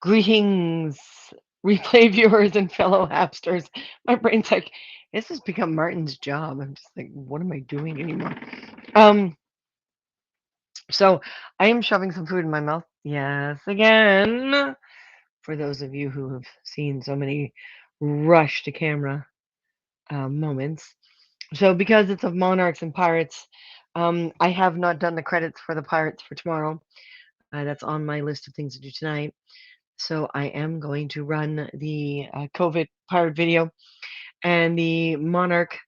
Greetings, replay viewers and fellow hamsters. My brain's like, this has become Martin's job. I'm just like, what am I doing anymore? Um, so I am shoving some food in my mouth. Yes, again. For those of you who have seen so many rush to camera moments. So because it's of Monarchs and Pirates, I have not done the credits for the Pirates for tomorrow. That's on my list of things to do tonight. So I am going to run the COVID pirate video and the Monarch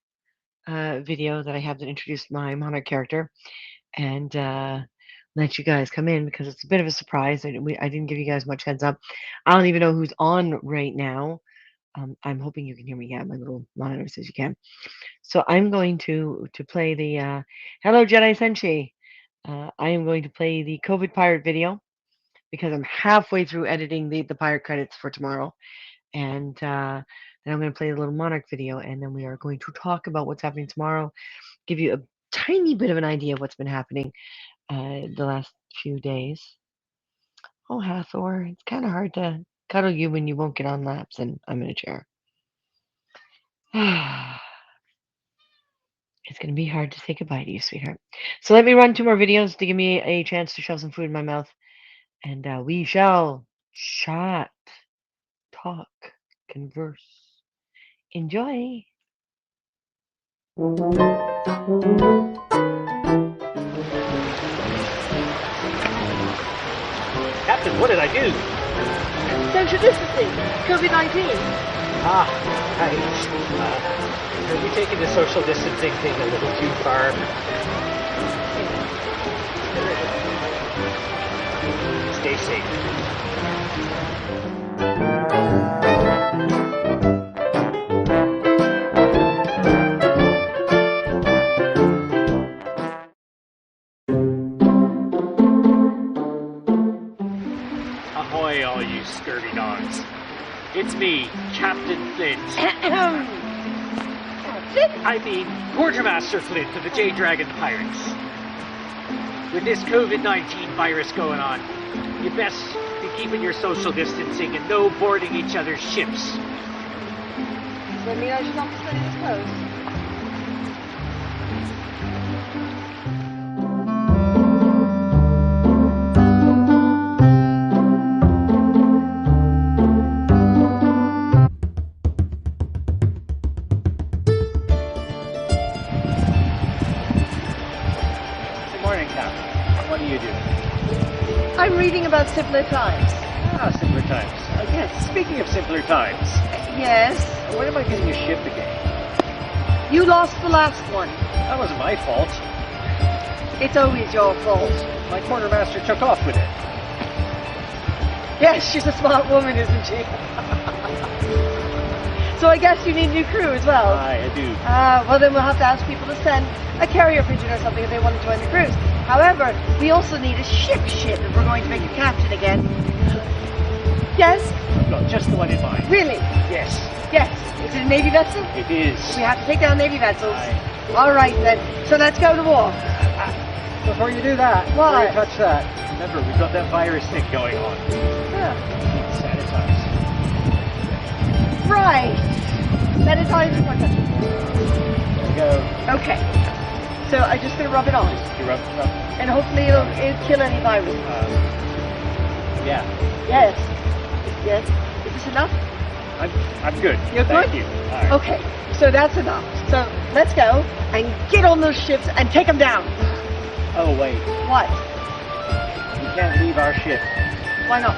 video that I have that introduced my Monarch character, and let you guys come in because it's a bit of a surprise. I didn't give you guys much heads up. I don't even know who's on right now. I'm hoping you can hear me. Yeah, my little monitor says you can. So I'm going to play the Hello Jedi Senshi. I am going to play the COVID pirate video because I'm halfway through editing the pirate credits for tomorrow. And then I'm going to play the little Monarch video, and then we are going to talk about what's happening tomorrow, give you a tiny bit of an idea of what's been happening the last few days. Oh, Hathor, it's kind of hard to cuddle you when you won't get on laps, and I'm in a chair. It's going to be hard to say goodbye to you, sweetheart. So let me run 2 more videos to give me a chance to shove some food in my mouth, and we shall chat, talk, converse. Enjoy. Captain, what did I do? Social distancing, COVID-19. Ah, right. Are you taking the social distancing thing a little too far? Stay safe. Ahoy, all you scurvy dogs. It's me, Captain Flint. I mean, Quartermaster Flint of the J-Dragon Pirates. With this COVID-19 virus going on, you best be keeping your social distancing and no boarding each other's ships. Does that mean I should not be studying this clothes? I'm reading about simpler times. Ah, simpler times. Yes, speaking of simpler times. Yes? When am I getting a ship again? You lost the last one. That wasn't my fault. It's always your fault. My quartermaster took off with it. Yes, she's a smart woman, isn't she? So I guess you need a new crew as well. Aye, I do. Well, then we'll have to ask people to send a carrier pigeon or something if they want to join the cruise. However, we also need a ship if we're going to make a captain again. Yes? I've got just the one in mind. Really? Yes. Yes. Is it a Navy vessel? It is. We have to take down Navy vessels. Aye. All right, then. So let's go to war. Before you do that, what? Before you touch that, remember, we've got that virus thing going on. Yeah. Sanitize. Right. Sanitize is like that. There we go. Okay. So I'm just going to rub it on. You rub it up. And hopefully it'll kill any virus. Yeah. Yes. Yes. Is this enough? I'm good. You're Thank good? you. All right. Okay. So that's enough. So let's go and get on those ships and take them down. Oh, wait. What? We can't leave our ship. Why not?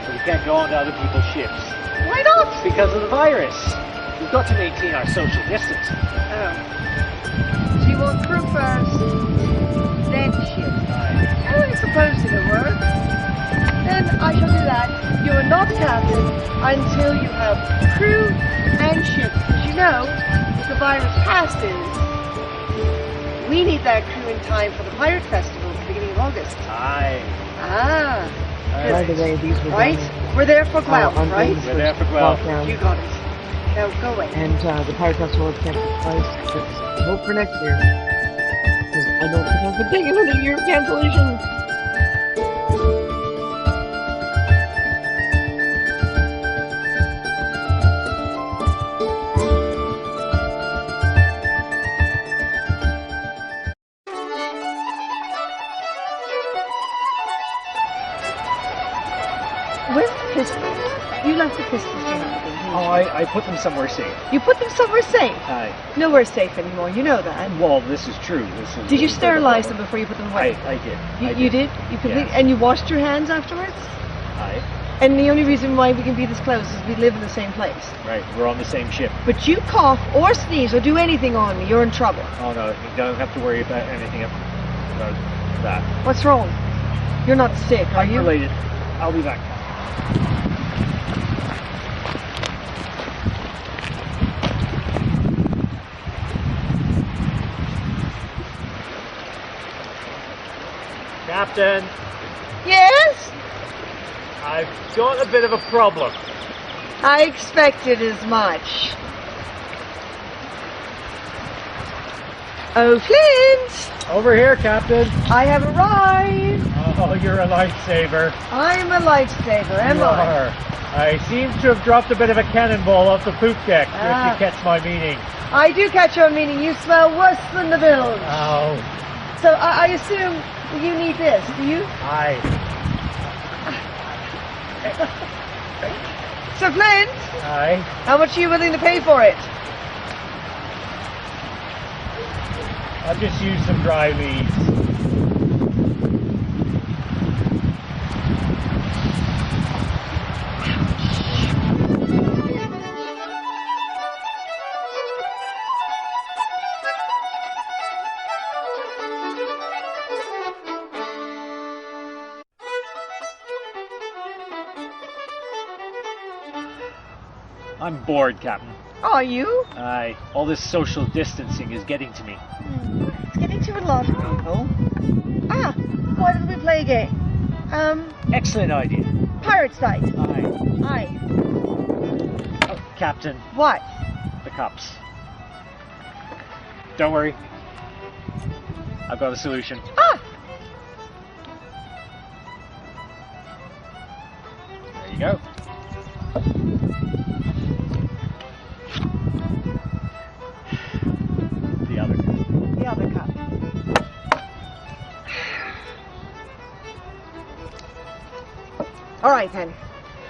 We can't go onto other people's ships. Why not? Because of the virus. We've got to maintain our social distancing. Oh. So you want crew first, then ship. Oh, I suppose it'll work. Then I shall do that. You are not captain until you have crew and ship. Because you know, if the virus passes, we need that crew in time for the Pirate Festival at the beginning of August. Aye. Ah. By the way, these were right? done. We're there for Guelph, right? We're there for Guelph. You got it. Now go away. And the Pirate Festival is canceled twice. Let's hope for next year. Because I don't think I've been taking another year of cancellation. pistols. You left the pistols behind, didn't you? Oh, I put them somewhere safe. You put them somewhere safe. Aye. Nowhere safe anymore, you know that. Well, this is true. Did you sterilize them before you put them away? I did. You did? You completely, Yes. and you washed your hands afterwards? Aye. And the only reason why we can be this close is we live in the same place. Right, we're on the same ship. But you cough or sneeze or do anything on me, you're in trouble. Oh no, you don't have to worry about anything about that. What's wrong? You're not sick, are you? Related. I'll be back. Captain, Yes? I've got a bit of a problem. I expected as much. Oh, Flint! Over here, Captain. I have arrived. Oh, you're a lifesaver. I'm a lifesaver, am You I? are. I seem to have dropped a bit of a cannonball off the poop deck, Ah. if you catch my meaning. I do catch your meaning. You smell worse than the bilge. Oh, So I assume you need this, do you? aye. So, Flint, Aye. how much are you willing to pay for it? I'll just use some dry leaves. I'm bored, Captain. Are you? Aye. All this social distancing is getting to me. It's getting to a lot of people. Ah, why don't we play a game? Excellent idea. Pirate's Night. Aye. Aye. Oh, Captain, What? the cups. Don't worry. I've got a solution. Ah! There you go. The other. The other cup. All right, then.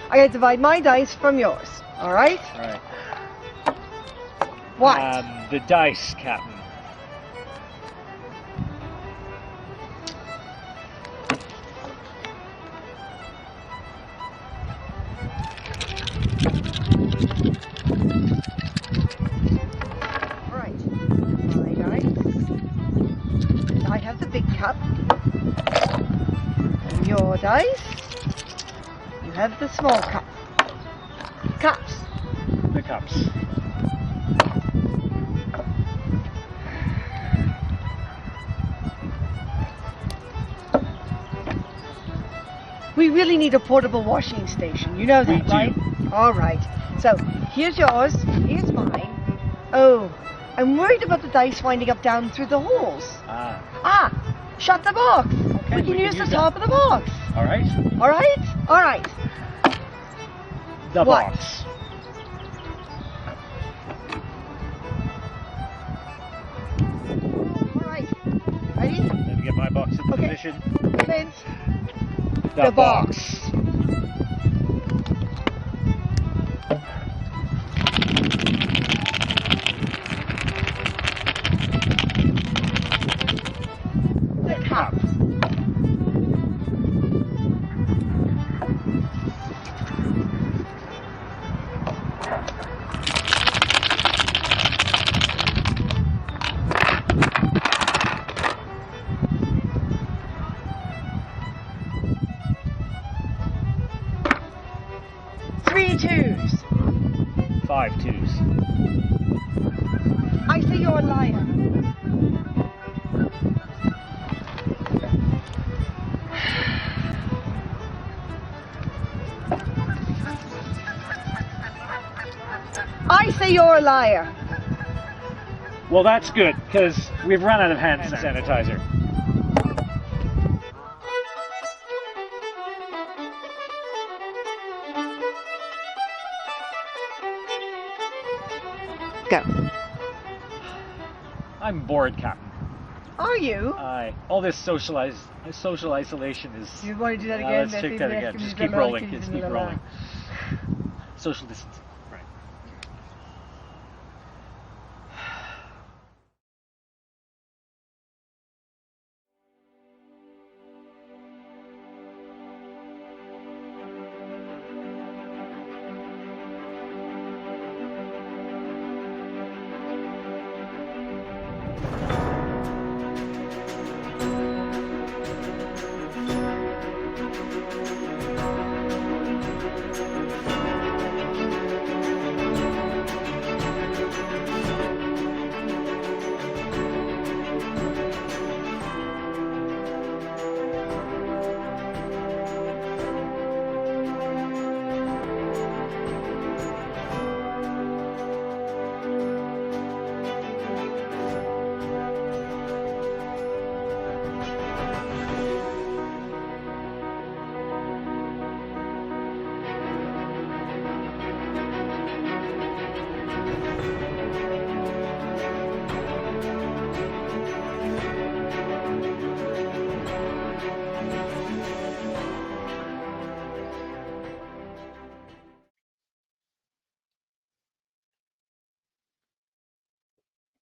I gotta divide my dice from yours. All right? Right. What? The dice, Captain. All right. My dice. I have the big cup. And your dice. You have the small cup. Cups. The cups. We really need a portable washing station. You know that, We do. right? All right. So here's yours. Here's mine. Oh, I'm worried about the dice winding up down through the holes. Ah. Ah, shut the box. Okay, we can use the that. top of the box. All right. All right? All right. The What? box. All right. Ready? Let me get my box into Okay. position. Clint. The box. box. The cup. Three twos. 5 twos. I say you're a liar. I say you're a liar. Well, that's good, because we've run out of hand sanitizer. Go. I'm bored, Captain. Are you? All this social isolation is. You want to do that again? Let's check that again. Just keep rolling. Just keep rolling. Social distancing. Right.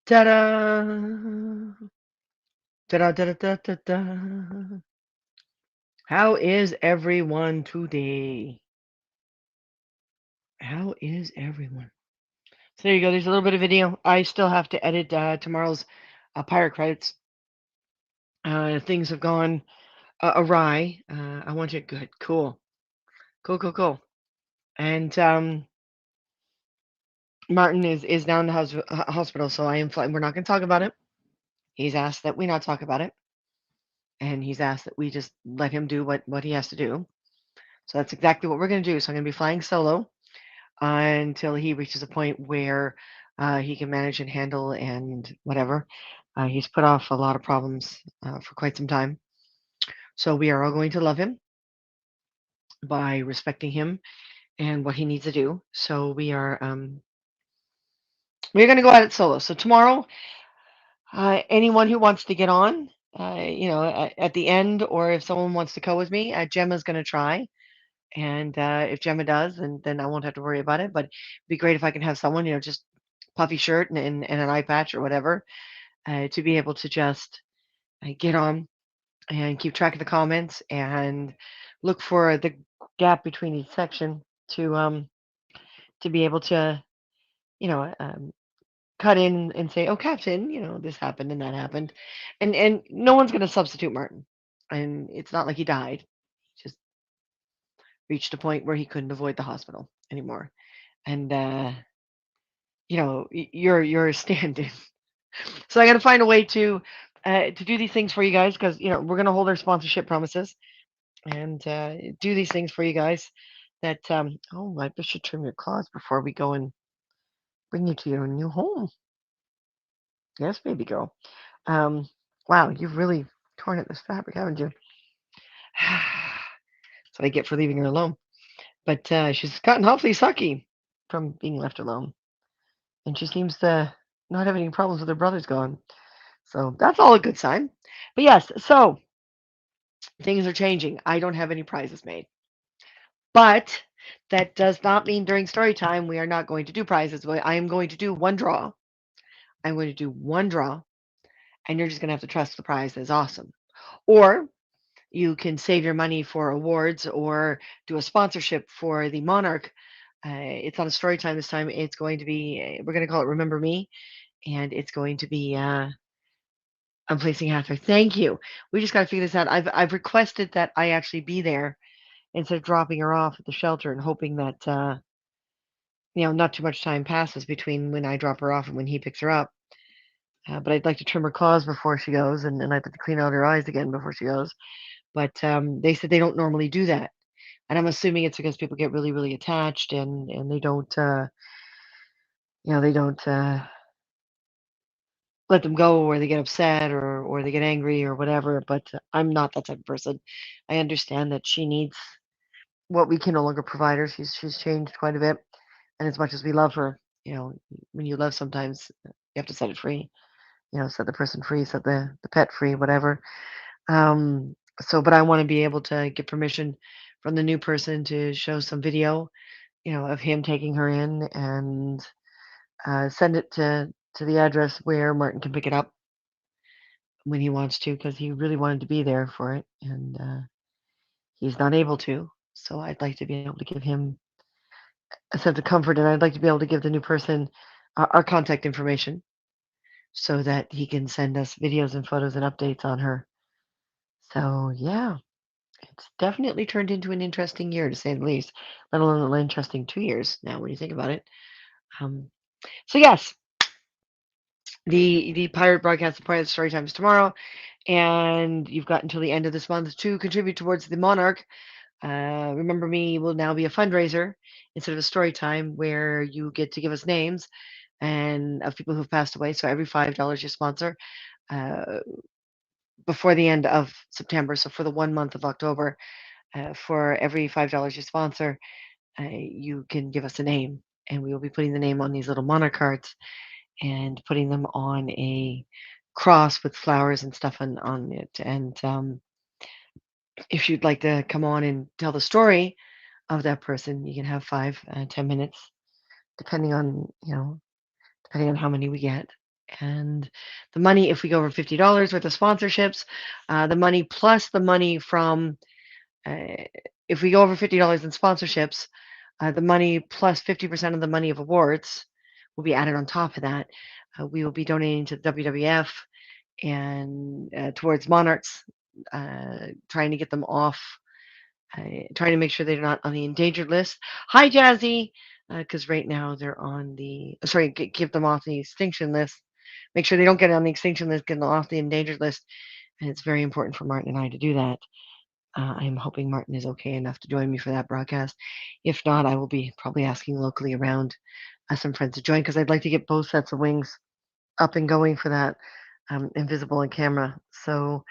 Ta-da! Ta-da-da-da-da-da-da. How is everyone today? How is everyone? So there you go. There's a little bit of video. I still have to edit tomorrow's pirate credits. Things have gone awry. I want you good. Cool. Cool, cool, cool. And Martin is now in the hospital, so I am flying. We're not going to talk about it. He's asked that we not talk about it, and he's asked that we just let him do what he has to do. So that's exactly what we're going to do. So I'm going to be flying solo until he reaches a point where he can manage and handle and whatever. He's put off a lot of problems for quite some time. So we are all going to love him by respecting him and what he needs to do. So we're going to go at it solo. So tomorrow, anyone who wants to get on, at the end, or if someone wants to go with me, Gemma's going to try. And if Gemma does, then I won't have to worry about it. But it'd be great if I can have someone, just puffy shirt and an eye patch or whatever, to be able to just get on and keep track of the comments and look for the gap between each section to be able to, you know, um, cut in and say, "Oh, Captain, this happened and that happened," and no one's going to substitute Martin, and it's not like he died. He just reached a point where he couldn't avoid the hospital anymore, and you're a stand-in. So I got to find a way to do these things for you guys because we're going to hold our sponsorship promises and do these things for you guys. That oh, I should trim your claws before we go and bring you to your new home. Yes, baby girl. Um, wow, you've really torn at this fabric, haven't you? That's what I get for leaving her alone. But she's gotten awfully sucky from being left alone, and she seems to not have any problems with her brothers gone. So that's all a good sign. But yes, so things are changing. I don't have any prizes made. But that does not mean during story time we are not going to do prizes. I am going to do one draw. I'm going to do one draw, and you're just going to have to trust the prize is awesome. Or you can save your money for awards or do a sponsorship for the Monarch. It's on a story time this time. It's going to be, we're going to call it Remember Me, and it's going to be, I'm placing halfway. Thank you. We just got to figure this out. I've requested that I actually be there instead of dropping her off at the shelter and hoping that not too much time passes between when I drop her off and when he picks her up. But I'd like to trim her claws before she goes, and I'd like to clean out her eyes again before she goes. But they said they don't normally do that, and I'm assuming it's because people get really, really attached and they don't, they don't let them go, or they get upset, or they get angry, or whatever. But I'm not that type of person. I understand that she needs what we can no longer provide her. She's changed quite a bit, and as much as we love her, when you love, sometimes you have to set it free. set the person free, set the pet free, whatever. But I want to be able to get permission from the new person to show some video, of him taking her in and send it to the address where Martin can pick it up when he wants to, because he really wanted to be there for it, and he's not able to. So I'd like to be able to give him a sense of comfort, and I'd like to be able to give the new person our contact information so that he can send us videos and photos and updates on her. So yeah, it's definitely turned into an interesting year to say the least, let alone an interesting 2 years now when you think about it. Um, so yes, the pirate broadcast, the pirate story time is tomorrow, and you've got until the end of this month to contribute towards the Monarch. Remember Me will now be a fundraiser instead of a story time where you get to give us names and of people who've passed away. So every $5 you sponsor uh, before the end of September. So for the 1 month of October, for every $5 you sponsor, you can give us a name, and we will be putting the name on these little Monarch cards and putting them on a cross with flowers and stuff on it. And if you'd like to come on and tell the story of that person, you can have 5, 10 minutes, depending on depending on how many we get. And the money, if we go over $50 worth of sponsorships, the money plus the money from uh, if we go over $50 in sponsorships, the money plus 50% of the money of awards will be added on top of that. We will be donating to the WWF and towards Monarchs, trying to get them off, trying to make sure they're not on the endangered list. Hi, Jazzy, because right now they're on the, sorry, give them off the extinction list. Make sure they don't get on the extinction list, get them off the endangered list. And it's very important for Martin and I to do that. I'm hoping Martin is okay enough to join me for that broadcast. If not, I will be probably asking locally around some friends to join because I'd like to get both sets of wings up and going for that invisible on camera. So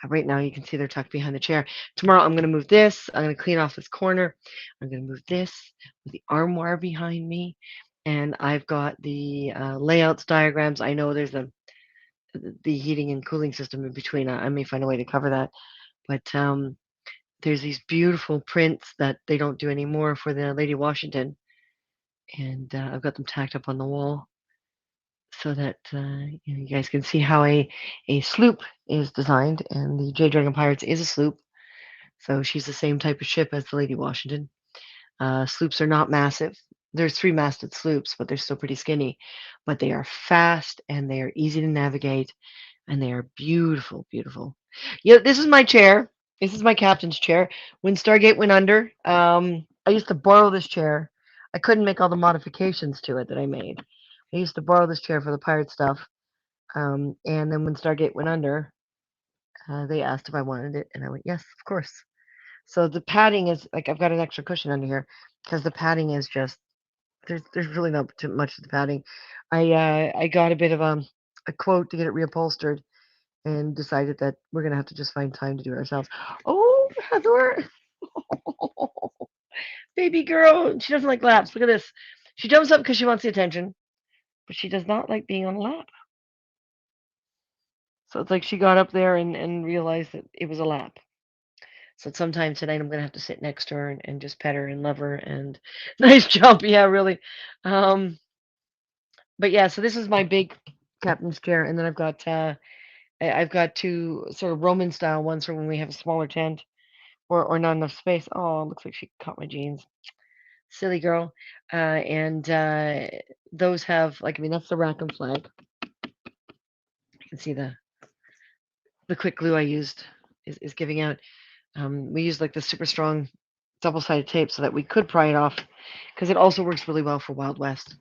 right now you can see they're tucked behind the chair. Tomorrow I'm going to move this. I'm going to clean off this corner. I'm going to move this with the armoire behind me. And I've got the layouts, diagrams. I know there's the heating and cooling system in between. I may find a way to cover that. But there's these beautiful prints that they don't do anymore for the Lady Washington. And I've got them tacked up on the wall so that you guys can see how a sloop is designed. And the J Dragon Pirates is a sloop, so she's the same type of ship as the Lady Washington. Sloops are not massive. There's three-masted sloops, but they're still pretty skinny. But they are fast and they are easy to navigate, and they are beautiful, beautiful. Yeah, this is my chair. This is my captain's chair. When Stargate went under, I used to borrow this chair. I couldn't make all the modifications to it that I made. I used to borrow this chair for the pirate stuff. And then when Stargate went under, they asked if I wanted it, and I went, yes, of course. So the padding is like I've got an extra cushion under here because the padding is just there's really not too much of the padding. I got a bit of a quote to get it reupholstered and decided that we're gonna have to just find time to do it ourselves. Oh, Heather, baby girl, she doesn't like laps. Look at this. She jumps up because she wants the attention, but she does not like being on a lap. So it's like she got up there and realized that it was a lap. So sometime tonight I'm gonna have to sit next to her and just pet her and love her and nice jump, yeah, really. Um, but yeah, so this is my big captain's chair, and then I've got two sort of Roman style ones for when we have a smaller tent or not enough space. Oh, looks like she caught my jeans. Silly girl. And those have like I mean that's the Rackham flag. You can see the quick glue I used is giving out. We used like the super strong double-sided tape so that we could pry it off because it also works really well for Wild West.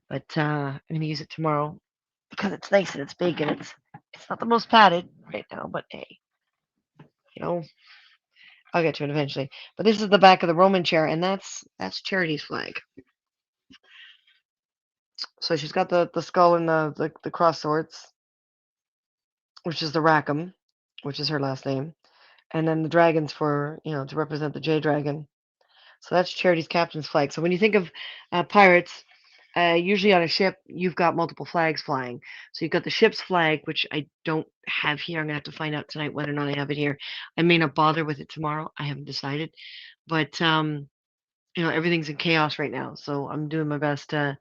But I'm going to use it tomorrow because it's nice and it's big and it's not the most padded right now, but hey, you know, I'll get to it eventually. But this is the back of the Roman chair, and that's Charity's flag. So she's got the skull and the cross swords, which is the Rackham, which is her last name, and then the dragons for to represent the J Dragon. So that's Charity's captain's flag. So when you think of pirates, Usually on a ship, you've got multiple flags flying. So you've got the ship's flag, which I don't have here. I'm gonna have to find out tonight whether or not I have it here. I may not bother with it tomorrow. I haven't decided, but everything's in chaos right now. So I'm doing my best to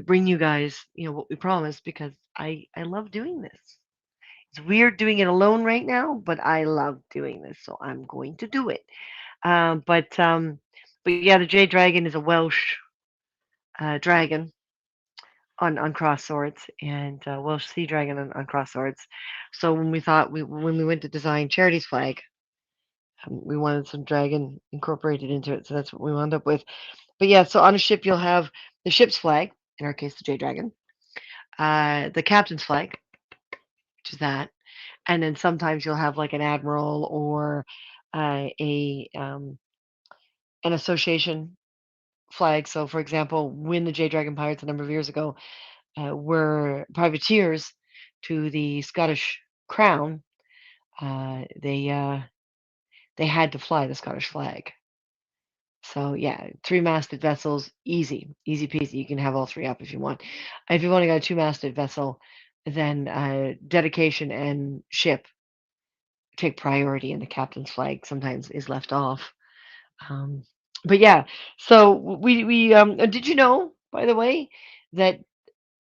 bring you guys, what we promised because I love doing this. It's weird doing it alone right now, but I love doing this, so I'm going to do it. But yeah, the Jade Dragon is a Welsh dragon on cross swords and Welsh sea dragon on cross swords. So when we went to design Charity's flag, we wanted some dragon incorporated into it, so that's what we wound up with. But yeah, so on a ship you'll have the ship's flag, in our case the Jade Dragon, the captain's flag, which is that, and then sometimes you'll have like an admiral or a an association flag. So, for example, when the Jade Dragon Pirates a number of years ago were privateers to the Scottish Crown, uh, they uh, they had to fly the Scottish flag. So yeah, three-masted vessels, easy peasy. You can have all three up if you want. If you've only got a two-masted vessel, then dedication and ship take priority, and the captain's flag sometimes is left off. Um, but yeah, so did you know, by the way, that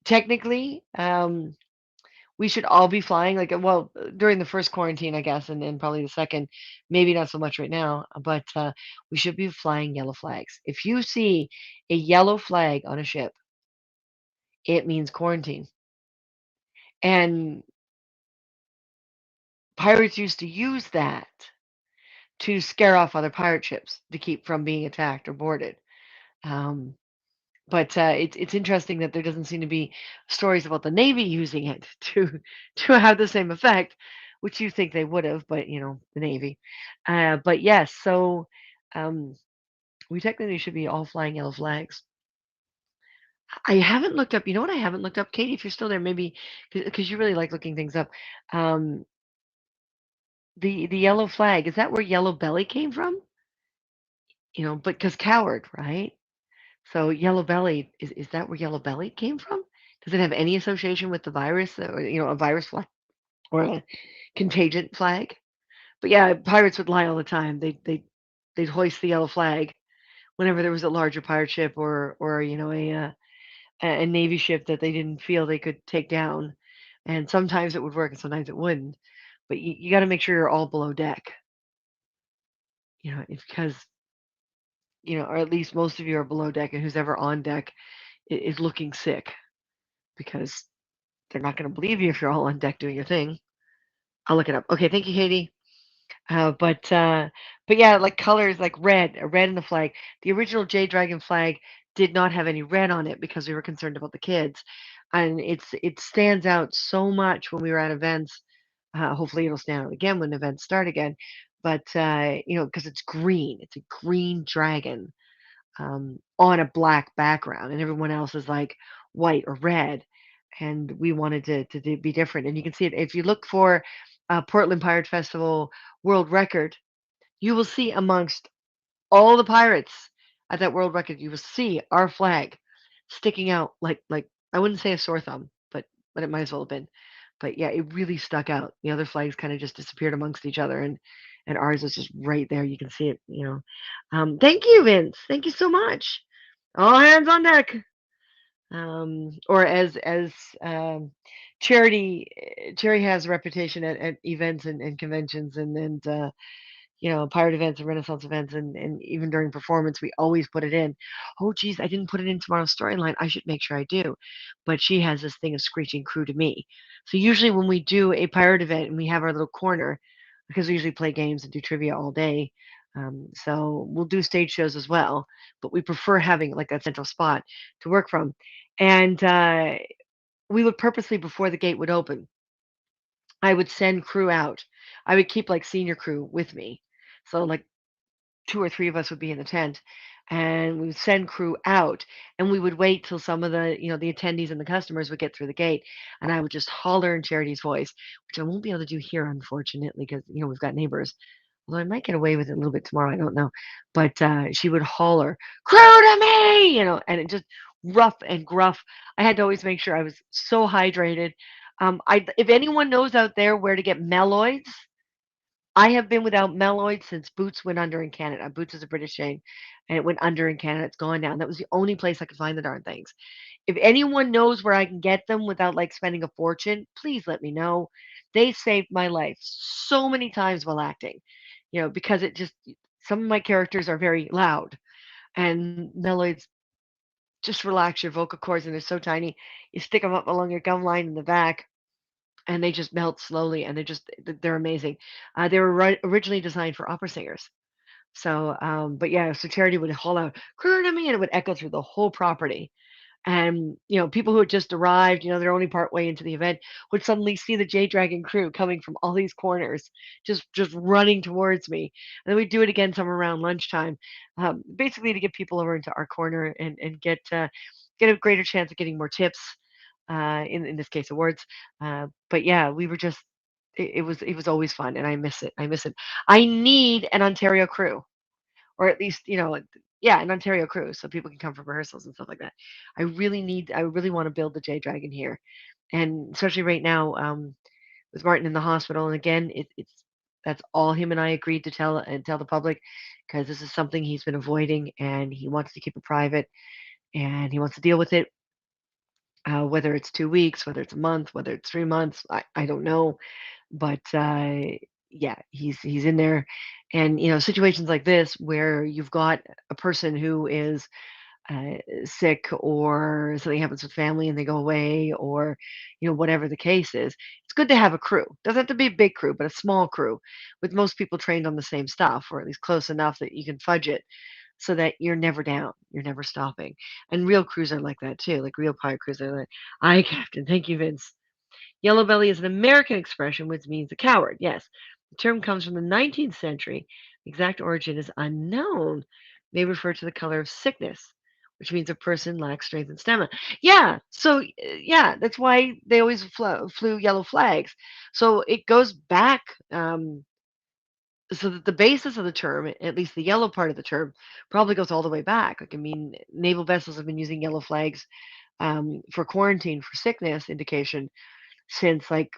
technically we should all be flying like well during the first quarantine, I guess, and then probably the second, maybe not so much right now, but we should be flying yellow flags. If you see a yellow flag on a ship, it means quarantine. And pirates used to use that to scare off other pirate ships to keep from being attacked or boarded. Um, but it's interesting that there doesn't seem to be stories about the Navy using it to have the same effect, which you think they would have, but the Navy. But yes, so um, we technically should be all flying yellow flags. I haven't looked up. You know what I haven't looked up, Katie? If you're still there, maybe because you really like looking things up. Um, the yellow flag, is that where yellow belly came from? But because coward, right? So yellow belly, is that where yellow belly came from? Does it have any association with the virus or a virus flag or a contagion flag? But yeah, pirates would lie all the time. They'd hoist the yellow flag whenever there was a larger pirate ship or a navy ship that they didn't feel they could take down. And sometimes it would work and sometimes it wouldn't. But you got to make sure you're all below deck, it's because or at least most of you are below deck, and who's ever on deck is looking sick because they're not going to believe you if you're all on deck doing your thing. I'll look it up. Okay, thank you, Katie. But yeah, like colors like red, a red in the flag. The original Jade Dragon flag did not have any red on it because we were concerned about the kids, and it stands out so much when we were at events. Hopefully, it'll stand out again when events start again. But because it's green, it's a green dragon on a black background, and everyone else is like white or red. And we wanted to be different. And you can see it if you look for Portland Pirate Festival world record, you will see amongst all the pirates at that world record, you will see our flag sticking out like I wouldn't say a sore thumb, but it might as well have been. But yeah, it really stuck out. The other flags kind of just disappeared amongst each other, and ours was just right there. You can see it. Thank you, Vince. Thank you so much. All hands on deck. Or as um, charity has a reputation at events and conventions and pirate events and Renaissance events, and even during performance, we always put it in. Oh, geez, I didn't put it in tomorrow's storyline. I should make sure I do. But she has this thing of screeching crew to me. So usually when we do a pirate event and we have our little corner, because we usually play games and do trivia all day. So we'll do stage shows as well, but we prefer having like that central spot to work from. And we would purposely, before the gate would open, I would send crew out. I would keep like senior crew with me. So like two or three of us would be in the tent, and we would send crew out, and we would wait till some of the attendees and the customers would get through the gate, and I would just holler in Charity's voice, which I won't be able to do here, unfortunately, because we've got neighbors. Although I might get away with it a little bit tomorrow, I don't know. But she would holler, "Crew to me!" And it just rough and gruff. I had to always make sure I was so hydrated. If anyone knows out there where to get meloids, I have been without meloids since Boots went under in Canada. Boots is a British chain, and it went under in Canada. It's gone down. That was the only place I could find the darn things. If anyone knows where I can get them without like spending a fortune, please let me know. They saved my life so many times while acting, because it just some of my characters are very loud, and meloids just relax your vocal cords, and they're so tiny. You stick them up along your gum line in the back, and they just melt slowly, and they're amazing. They were originally designed for opera singers. So, but yeah, so Charity would haul out, "Crew to me," and it would echo through the whole property. And people who had just arrived, they're only part way into the event, would suddenly see the J Dragon crew coming from all these corners, just running towards me. And then we'd do it again somewhere around lunchtime, basically to get people over into our corner and get a greater chance of getting more tips, in this case awards. But yeah, we were just it was always fun, and I miss it. I miss it. I need an Ontario crew, or at least yeah, an Ontario crew, so people can come for rehearsals and stuff like that. I really want to build the J Dragon here, and especially right now, with Martin in the hospital. And again, it's that's all him and I agreed to tell the public, because this is something he's been avoiding, and he wants to keep it private, and he wants to deal with it. Whether it's 2 weeks, whether it's a month, whether it's 3 months, I don't know, but yeah, he's in there. And situations like this where you've got a person who is sick, or something happens with family and they go away, or whatever the case is, it's good to have a crew. Doesn't have to be a big crew, but a small crew with most people trained on the same stuff, or at least close enough that you can fudge it, so that you're never down, you're never stopping. And real crews are like that too, like real pirate crews are like, "Aye, Captain, thank you, Vince." Yellow belly is an American expression which means a coward. Yes, the term comes from the 19th century. The exact origin is unknown. May refer to the color of sickness, which means a person lacks strength and stamina. Yeah, so yeah, that's why they always flew yellow flags. So it goes back. So that the basis of the term, at least the yellow part of the term, probably goes all the way back. Like, I mean, naval vessels have been using yellow flags, for quarantine for sickness indication since like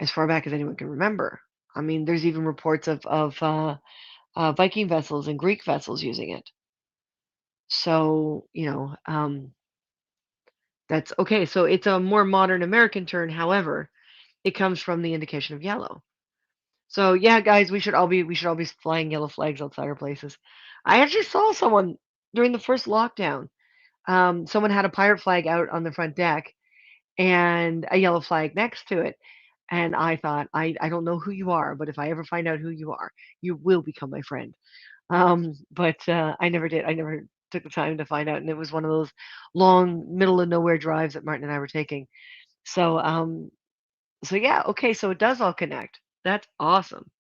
as far back as anyone can remember. I mean, there's even reports of Viking vessels and Greek vessels using it. So that's okay. So it's a more modern American term. However, it comes from the indication of yellow. So yeah, guys, we should all be flying yellow flags outside our places. I actually saw someone during the first lockdown. Someone had a pirate flag out on the front deck and a yellow flag next to it. And I thought, I don't know who you are, but if I ever find out who you are, you will become my friend. But I never did. I never took the time to find out. And it was one of those long, middle of nowhere drives that Martin and I were taking. So, so yeah, okay. So it does all connect. That's awesome.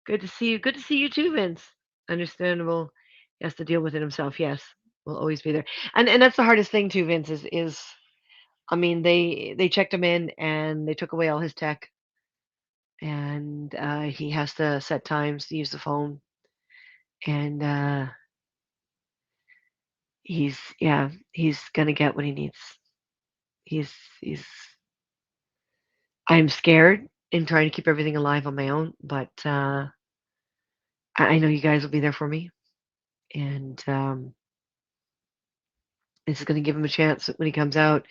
Good to see you. Good to see you too, Vince. Understandable. He has to deal with it himself. Yes, will always be there. And that's the hardest thing too, Vince. Is I mean, they checked him in and they took away all his tech, and he has to set times to use the phone, and he's gonna get what he needs. He's I'm scared in trying to keep everything alive on my own, but I know you guys will be there for me, and this is gonna give him a chance when he comes out.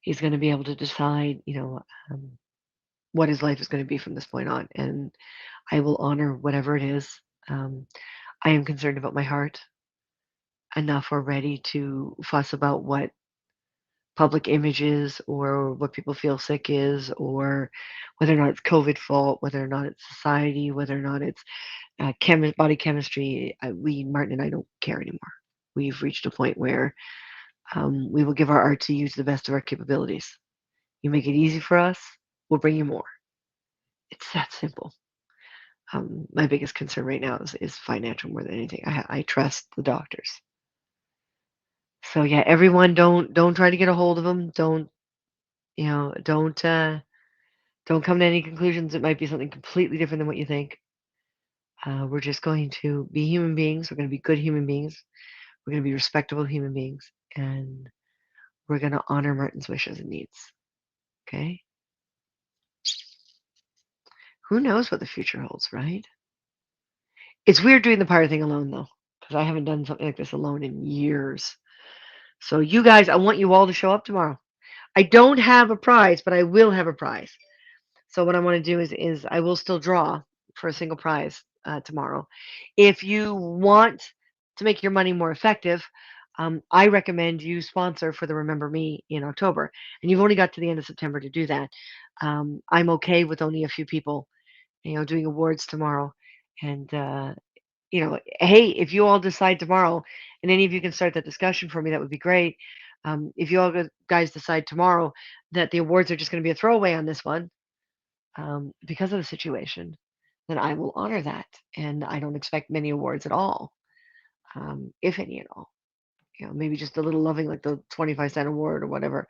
He's gonna be able to decide, what his life is gonna be from this point on, and I will honor whatever it is. Um, I am concerned about my heart enough already to fuss about what public image is, or what people feel sick is, or whether or not it's COVID fault, whether or not it's society, whether or not it's body chemistry. Martin and I don't care anymore. We've reached a point where we will give our art to you to the best of our capabilities. You make it easy for us, we'll bring you more. It's that simple. My biggest concern right now is financial more than anything. I trust the doctors. So yeah, everyone, don't try to get a hold of them. Don't don't come to any conclusions. It might be something completely different than what you think. We're just going to be human beings. We're going to be good human beings. We're going to be respectable human beings, and we're going to honor Martin's wishes and needs. Okay? Who knows what the future holds, right? It's weird doing the pirate thing alone, though, because I haven't done something like this alone in years. So, you guys, I want you all to show up tomorrow. I don't have a prize, but I will have a prize. So what I want to do is I will still draw for a single prize tomorrow. If you want to make your money more effective, I recommend you sponsor for the Remember Me in October. And you've only got to the end of September to do that. I'm okay with only a few people, doing awards tomorrow. And hey, if you all decide tomorrow, and any of you can start that discussion for me, that would be great. If you all guys decide tomorrow that the awards are just going to be a throwaway on this one, because of the situation, then I will honor that. And I don't expect many awards at all, if any at all. Maybe just a little loving, like the 25-cent award or whatever.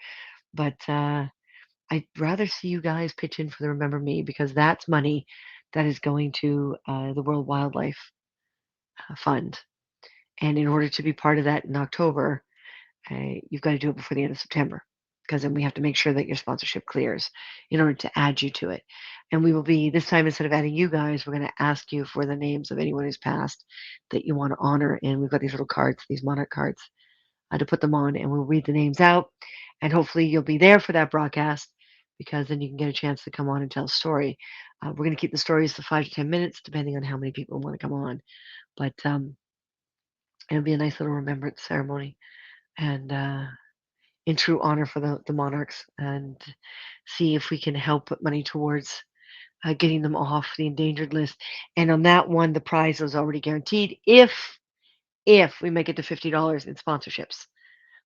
But I'd rather see you guys pitch in for the Remember Me, because that's money that is going to the World Wildlife Fund. And in order to be part of that in October, you've got to do it before the end of September, because then we have to make sure that your sponsorship clears in order to add you to it. And we will be, this time, instead of adding you guys, we're going to ask you for the names of anyone who's passed that you want to honor. And we've got these little cards, these Monarch cards, to put them on, and we'll read the names out. And hopefully you'll be there for that broadcast, because then you can get a chance to come on and tell a story. We're going to keep the stories to 5 to 10 minutes, depending on how many people want to come on. But it'll be a nice little remembrance ceremony. And in true honor for the monarchs, and see if we can help put money towards getting them off the endangered list. And on that one, the prize is already guaranteed if we make it to $50 in sponsorships.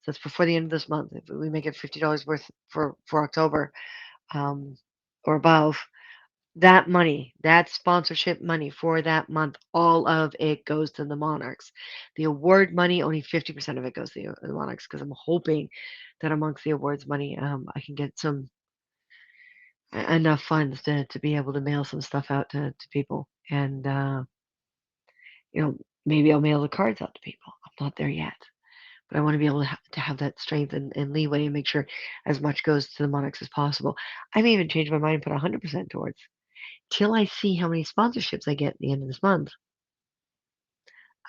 So that's before the end of this month. If we make it $50 worth for October, um, or above, that money, that sponsorship money for that month, all of it goes to the Monarchs. The award money, only 50% of it goes to the Monarchs, because I'm hoping that amongst the awards money, I can get some enough funds to be able to mail some stuff out to people. And, maybe I'll mail the cards out to people. I'm not there yet. But I want to be able to have that strength and leeway, and make sure as much goes to the Monarchs as possible. I may even change my mind and put 100% towards, till I see how many sponsorships I get at the end of this month.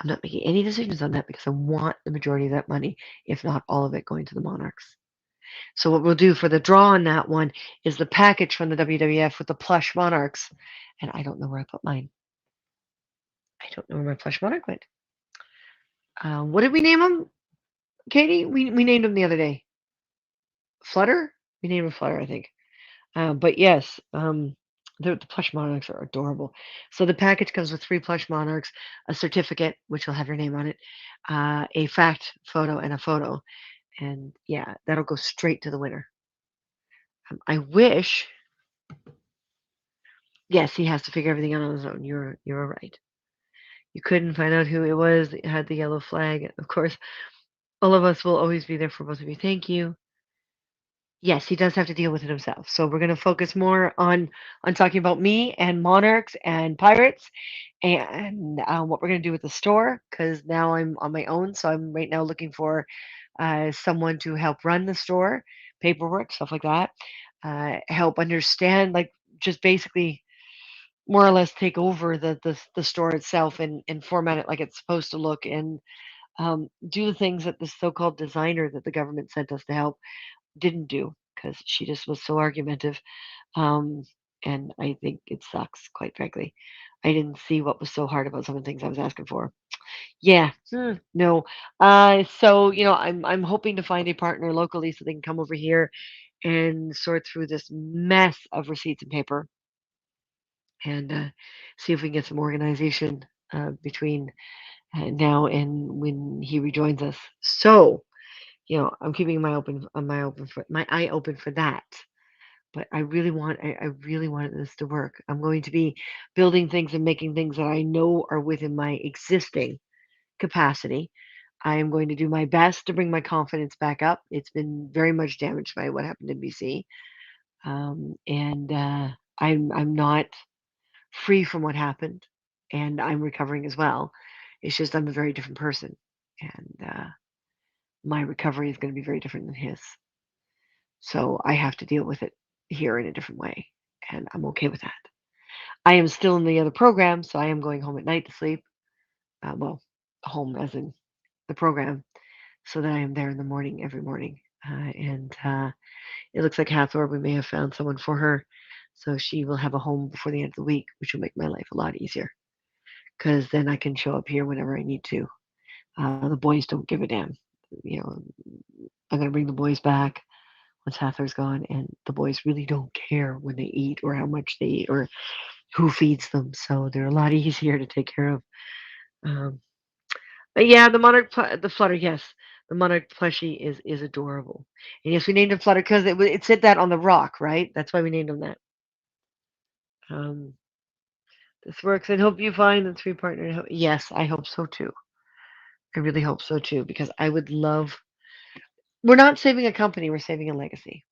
I'm not making any decisions on that, because I want the majority of that money, if not all of it, going to the Monarchs. So what we'll do for the draw on that one is the package from the WWF with the plush Monarchs. And I don't know where I put mine. I don't know where my plush Monarch went. What did we name him, Katie? We named him the other day. Flutter? We named him Flutter, I think. But yes, the plush monarchs are adorable. So the package comes with 3 plush monarchs, a certificate, which will have your name on it, a fact photo, and a photo. And yeah, that'll go straight to the winner. I wish. Yes, he has to figure everything out on his own. You're right. You couldn't find out who it was that had the yellow flag. Of course, all of us will always be there for both of you. Thank you. Yes, he does have to deal with it himself. So we're going to focus more on talking about me and Monarchs and Pirates, and what we're going to do with the store, because now I'm on my own. So I'm right now looking for someone to help run the store, paperwork, stuff like that, help understand, like, just basically more or less take over the store itself, and format it like it's supposed to look, and do the things that the so-called designer that the government sent us to help didn't do, because she just was so argumentative. Um, and I think it sucks, quite frankly. I didn't see what was so hard about some of the things I was asking for. Yeah, no. So I'm hoping to find a partner locally, so they can come over here and sort through this mess of receipts and paper, and see if we can get some organization between now and when he rejoins us. So I'm keeping my eye open for that. But I really want this to work. I'm going to be building things and making things that I know are within my existing capacity. I am going to do my best to bring my confidence back up. It's been very much damaged by what happened in BC, and I'm not free from what happened, and I'm recovering as well. It's just I'm a very different person, and my recovery is going to be very different than his. So I have to deal with it here in a different way, and I'm okay with that. I am still in the other program, so I am going home at night to sleep. Well, home as in the program, so that I am there in the morning every morning. And it looks like Hathor, we may have found someone for her, so she will have a home before the end of the week, which will make my life a lot easier. Because then I can show up here whenever I need to. The boys don't give a damn. You know, I'm gonna bring the boys back once Hathor's gone, and the boys really don't care when they eat or how much they eat or who feeds them. So they're a lot easier to take care of. Um, but yeah, the Flutter, yes, the Monarch plushie is adorable. And yes, we named him Flutter because it said that on the rock, right? That's why we named him that. Um, this works, and hope you find the three partner. Yes, I hope so too. I really hope so too because I would love. We're not saving a company; we're saving a legacy.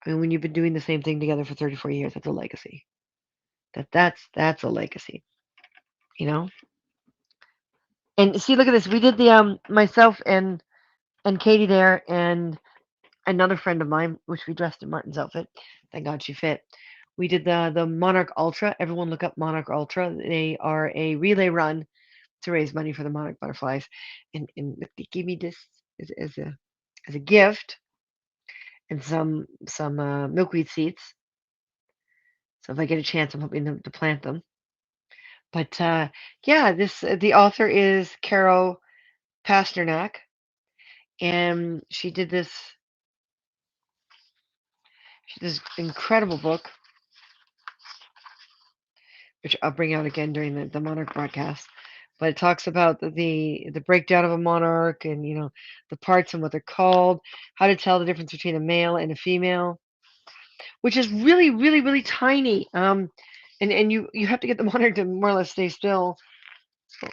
I mean, when you've been doing the same thing together for 34 years, that's a legacy. That's a legacy, you know. And see, look at this. We did the myself and Katie there and another friend of mine, which we dressed in Martin's outfit. Thank God she fit. We did the Monarch Ultra. Everyone look up Monarch Ultra. They are a relay run to raise money for the Monarch butterflies, and they gave me this as a gift and some milkweed seeds. So if I get a chance, I'm hoping to plant them. But yeah, this the author is Caro Pasternak, and she did this incredible book, which I'll bring out again during the monarch broadcast. But it talks about the breakdown of a monarch and the parts and what they're called, how to tell the difference between a male and a female, which is really really really tiny. And you have to get the monarch to more or less stay still,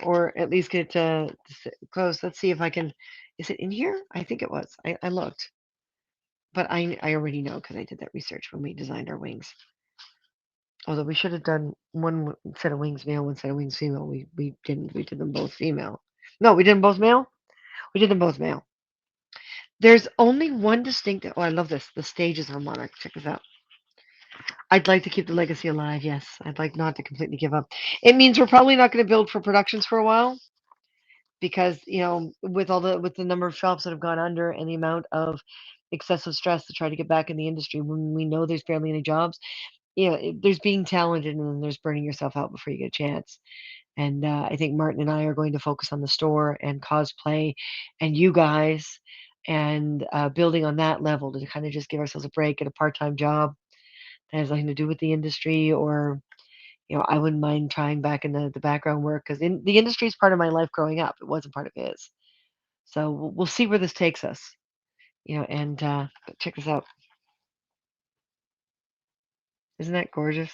or at least get to sit close. Let's see if I can. Is it in here? I think it was. I looked, but I already know because I did that research when we designed our wings. Although we should have done one set of wings male, one set of wings female. We didn't. We did them both female. No, we did them both male. We did them both male. There's only one distinct. Oh, I love this. The stages of a monarch. Check this out. I'd like to keep the legacy alive. Yes, I'd like not to completely give up. It means we're probably not going to build for productions for a while because with the number of shops that have gone under and the amount of excessive stress to try to get back in the industry when we know there's barely any jobs. There's being talented and then there's burning yourself out before you get a chance. And I think Martin and I are going to focus on the store and cosplay and you guys and building on that level to kind of just give ourselves a break at a part-time job that has nothing to do with the industry or I wouldn't mind trying back in the background work because the industry is part of my life growing up. It wasn't part of his. So we'll see where this takes us. And check this out. Isn't that gorgeous?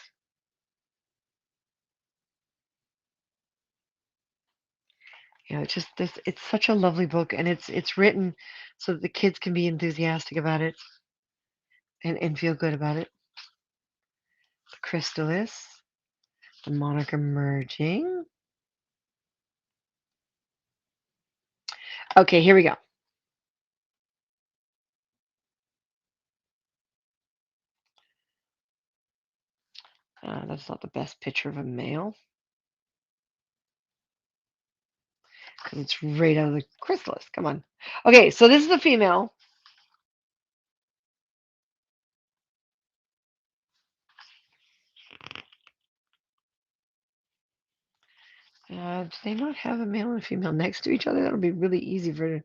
It's just this. It's such a lovely book, and it's written so that the kids can be enthusiastic about it and feel good about it. The Chrysalis, the Monarch emerging. Okay, here we go. That's not the best picture of a male because it's right out of the chrysalis. Come on. Okay, so this is a female. Do they not have a male and a female next to each other? That would be really easy to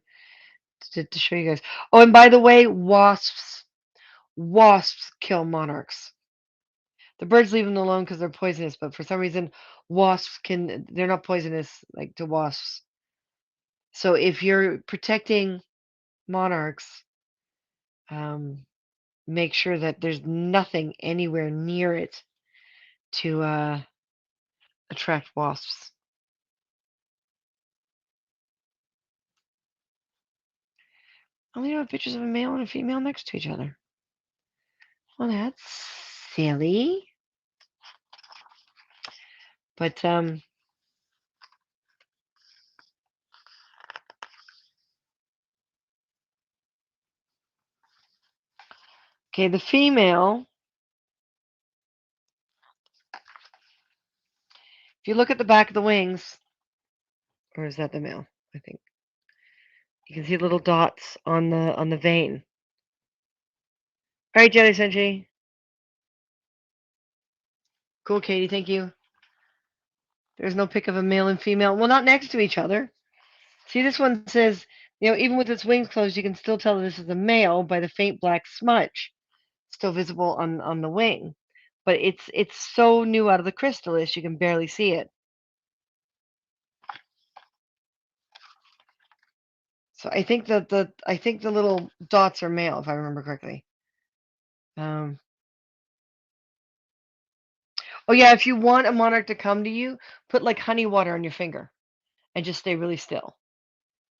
show you guys. Oh, and by the way, wasps kill monarchs. The birds leave them alone because they're poisonous, but for some reason, they're not poisonous like to wasps. So if you're protecting monarchs, um, make sure that there's nothing anywhere near it to attract wasps. I only have pictures of a male and a female next to each other. Well, that's silly. But Okay, the female, if you look at the back of the wings, or is that the male? I think you can see little dots on the vein. All right, Jelly Senshi. Cool, Katie. Thank you. There's no pic of a male and female. Well, not next to each other. See, this one says, even with its wings closed, you can still tell that this is a male by the faint black smudge still visible on the wing. But it's so new out of the chrysalis, you can barely see it. So I think the little dots are male, if I remember correctly. Um, oh yeah, if you want a monarch to come to you, put like honey water on your finger and just stay really still.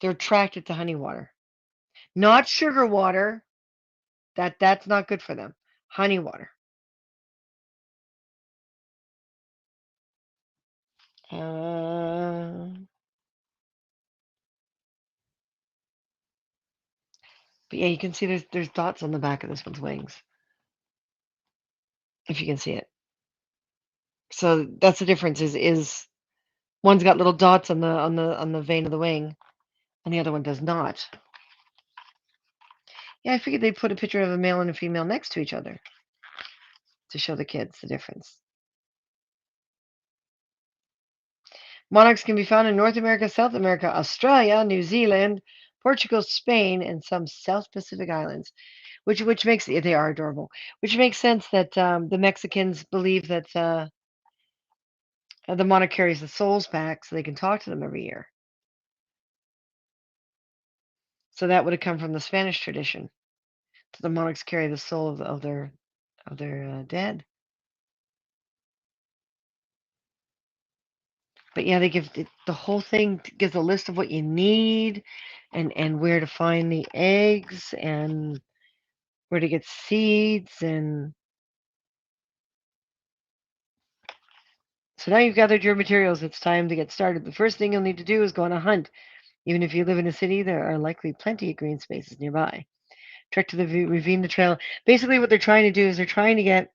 They're attracted to honey water, not sugar water. That's not good for them. Honey water. Uh, but yeah, you can see there's dots on the back of this one's wings, if you can see it. So that's the difference. Is one's got little dots on the vein of the wing, and the other one does not. Yeah, I figured they'd put a picture of a male and a female next to each other to show the kids the difference. Monarchs can be found in North America, South America, Australia, New Zealand, Portugal, Spain, and some South Pacific islands. Which makes they are adorable. Which makes sense that the Mexicans believe that the monarch carries the souls back so they can talk to them every year. So that would have come from the Spanish tradition. So the monarchs carry the soul of their dead. But yeah, they give the whole thing gives a list of what you need, and where to find the eggs, and where to get seeds, and so now you've gathered your materials. It's time to get started. The first thing you'll need to do is go on a hunt. Even if you live in a city, there are likely plenty of green spaces nearby. Trek to the ravine, the trail. Basically, what they're trying to do is they're trying to get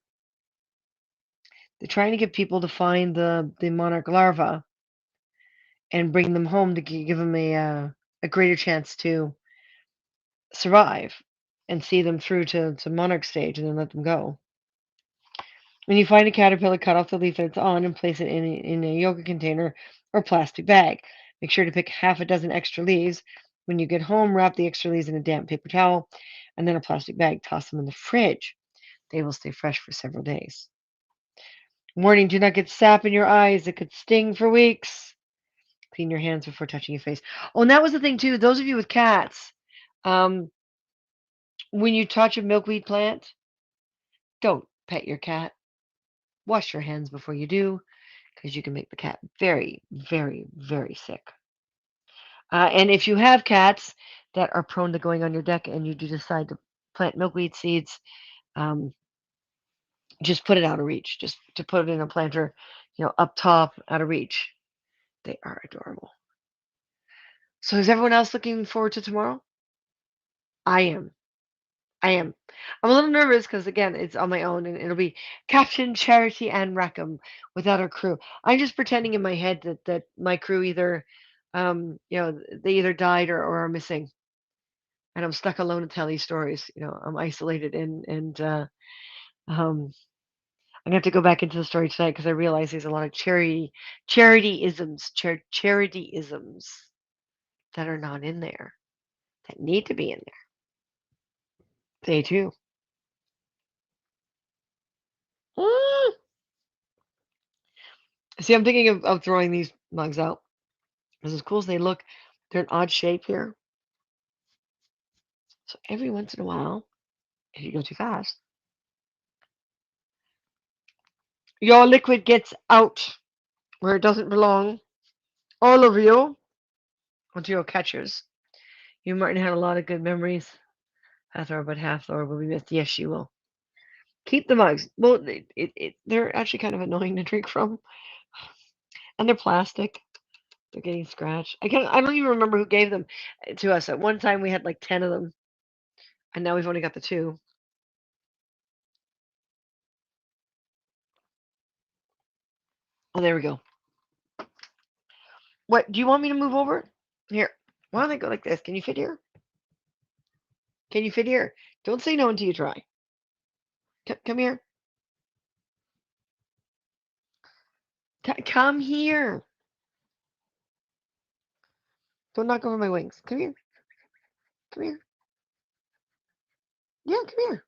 people to find the monarch larva and bring them home to give them a greater chance to survive and see them through to monarch stage and then let them go. When you find a caterpillar, cut off the leaf that it's on and place it in a yogurt container or plastic bag. Make sure to pick half a dozen extra leaves. When you get home, wrap the extra leaves in a damp paper towel and then a plastic bag. Toss them in the fridge. They will stay fresh for several days. Warning, do not get sap in your eyes. It could sting for weeks. Clean your hands before touching your face. Oh, and that was the thing, too. Those of you with cats, um, when you touch a milkweed plant, don't pet your cat. Wash your hands before you do, because you can make the cat very, very, very sick. And if you have cats that are prone to going on your deck and you do decide to plant milkweed seeds, um, just put it out of reach. Just to put it in a planter, up top, out of reach. They are adorable. So is everyone else looking forward to tomorrow? I am. I am. I'm a little nervous because again, it's on my own, and it'll be Captain Charity and Rackham without her crew. I'm just pretending in my head that my crew either, they either died or are missing, and I'm stuck alone to tell these stories. I'm isolated, and um, I'm gonna have to go back into the story tonight because I realize there's a lot of charityisms that are not in there that need to be in there. They too. Ah! See, I'm thinking of throwing these mugs out. Because as cool as they look, they're an odd shape here. So every once in a while, if you go too fast, your liquid gets out where it doesn't belong. All of you, onto your catchers. You, Martin, had a lot of good memories. Hathor, but Hathor will be missed. Yes, she will. Keep the mugs. Well, they're actually kind of annoying to drink from, and they're plastic. They're getting scratched. I don't even remember who gave them to us. At one time, we had like 10 of them, and now we've only got the two. Oh, there we go. What, do you want me to move over? Here. Why don't I go like this? Can you fit here? Can you fit here? Don't say no until you try. Come here. Come here. Don't knock over my wings. Come here. Come here. Yeah, come here.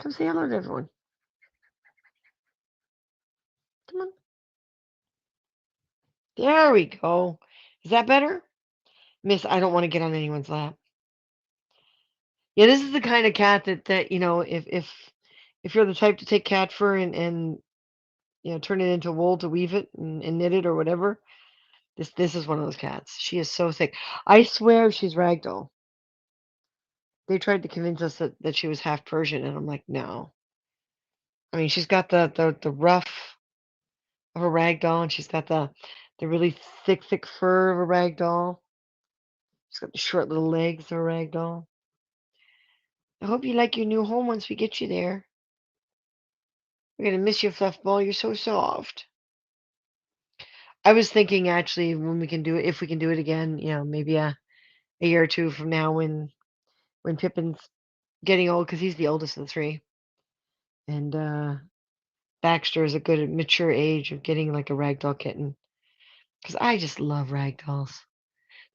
Come say hello to everyone. Come on. There we go. Is that better? Miss, I don't want to get on anyone's lap. Yeah, this is the kind of cat that if you're the type to take cat fur and turn it into wool to weave it and knit it or whatever, this is one of those cats. She is so thick. I swear she's ragdoll. They tried to convince us that she was half Persian, and I'm like, no. I mean, she's got the rough of a rag doll, and she's got the really thick fur of a rag doll. She's got the short little legs of a rag doll. I hope you like your new home once we get you there. We're gonna miss you, Fluff Ball. You're so soft. I was thinking actually when we can do it, if we can do it again, maybe a year or two from now when Pippin's getting old, because he's the oldest of the three, and Baxter is a good mature age of getting like a ragdoll kitten. Because I just love ragdolls.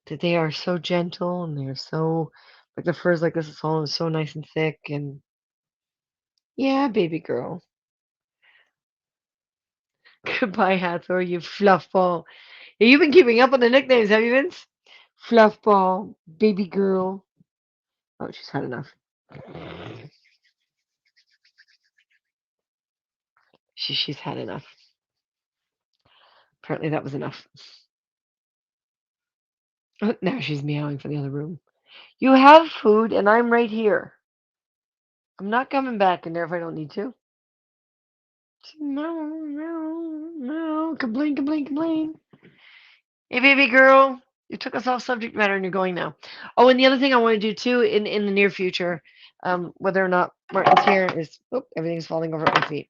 That they are so gentle and they're so like the fur's like this is all so nice and thick and yeah, baby girl. Goodbye, Hathor, you fluff ball. Yeah, you've been keeping up on the nicknames, have you, Vince? Fluff ball, baby girl. Oh, she's had enough. She's had enough. Apparently that was enough. Now she's meowing for the other room. You have food and I'm right here. I'm not coming back in there if I don't need to. No, no, no. Complain, complain, complain. Hey, baby girl. You took us off subject matter and you're going now. Oh, and the other thing I want to do too in the near future, whether or not Martin's here is, oh, everything's falling over at my feet.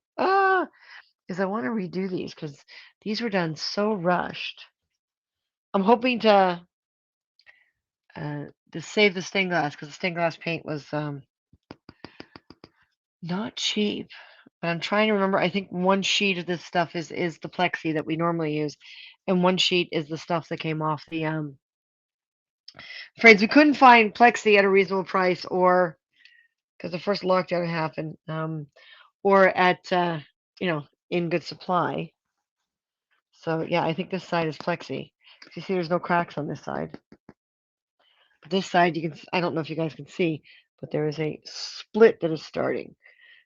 Is I want to redo these because these were done so rushed. I'm hoping uh, to save the stained glass because the stained glass paint was not cheap. But I'm trying to remember. I think one sheet of this stuff is the plexi that we normally use, and one sheet is the stuff that came off the frames. We couldn't find plexi at a reasonable price, or because the first lockdown happened, or at in good supply. So yeah, I think this side is plexi. You see, there's no cracks on this side. But this side, you can. I don't know if you guys can see, but there is a split that is starting.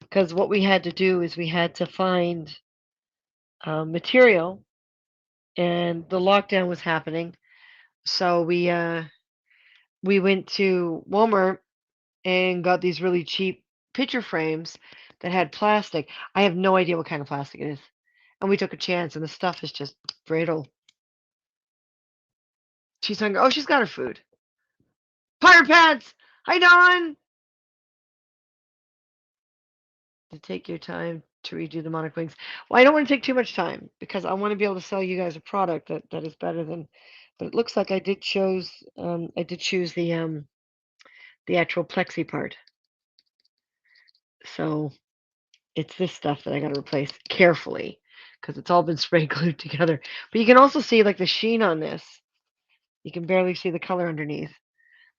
Because what we had to do is we had to find material, and the lockdown was happening. So we went to Walmart and got these really cheap picture frames that had plastic. I have no idea what kind of plastic it is. And we took a chance, and the stuff is just brittle. She's hungry. Oh, she's got her food. Pirate Pants! Hi, Dawn! To take your time to redo the Monarch wings. Well, I don't want to take too much time because I want to be able to sell you guys a product that is better than. But it looks like I did choose the actual plexi part. So it's this stuff that I got to replace carefully because it's all been spray glued together. But you can also see like the sheen on this. You can barely see the color underneath.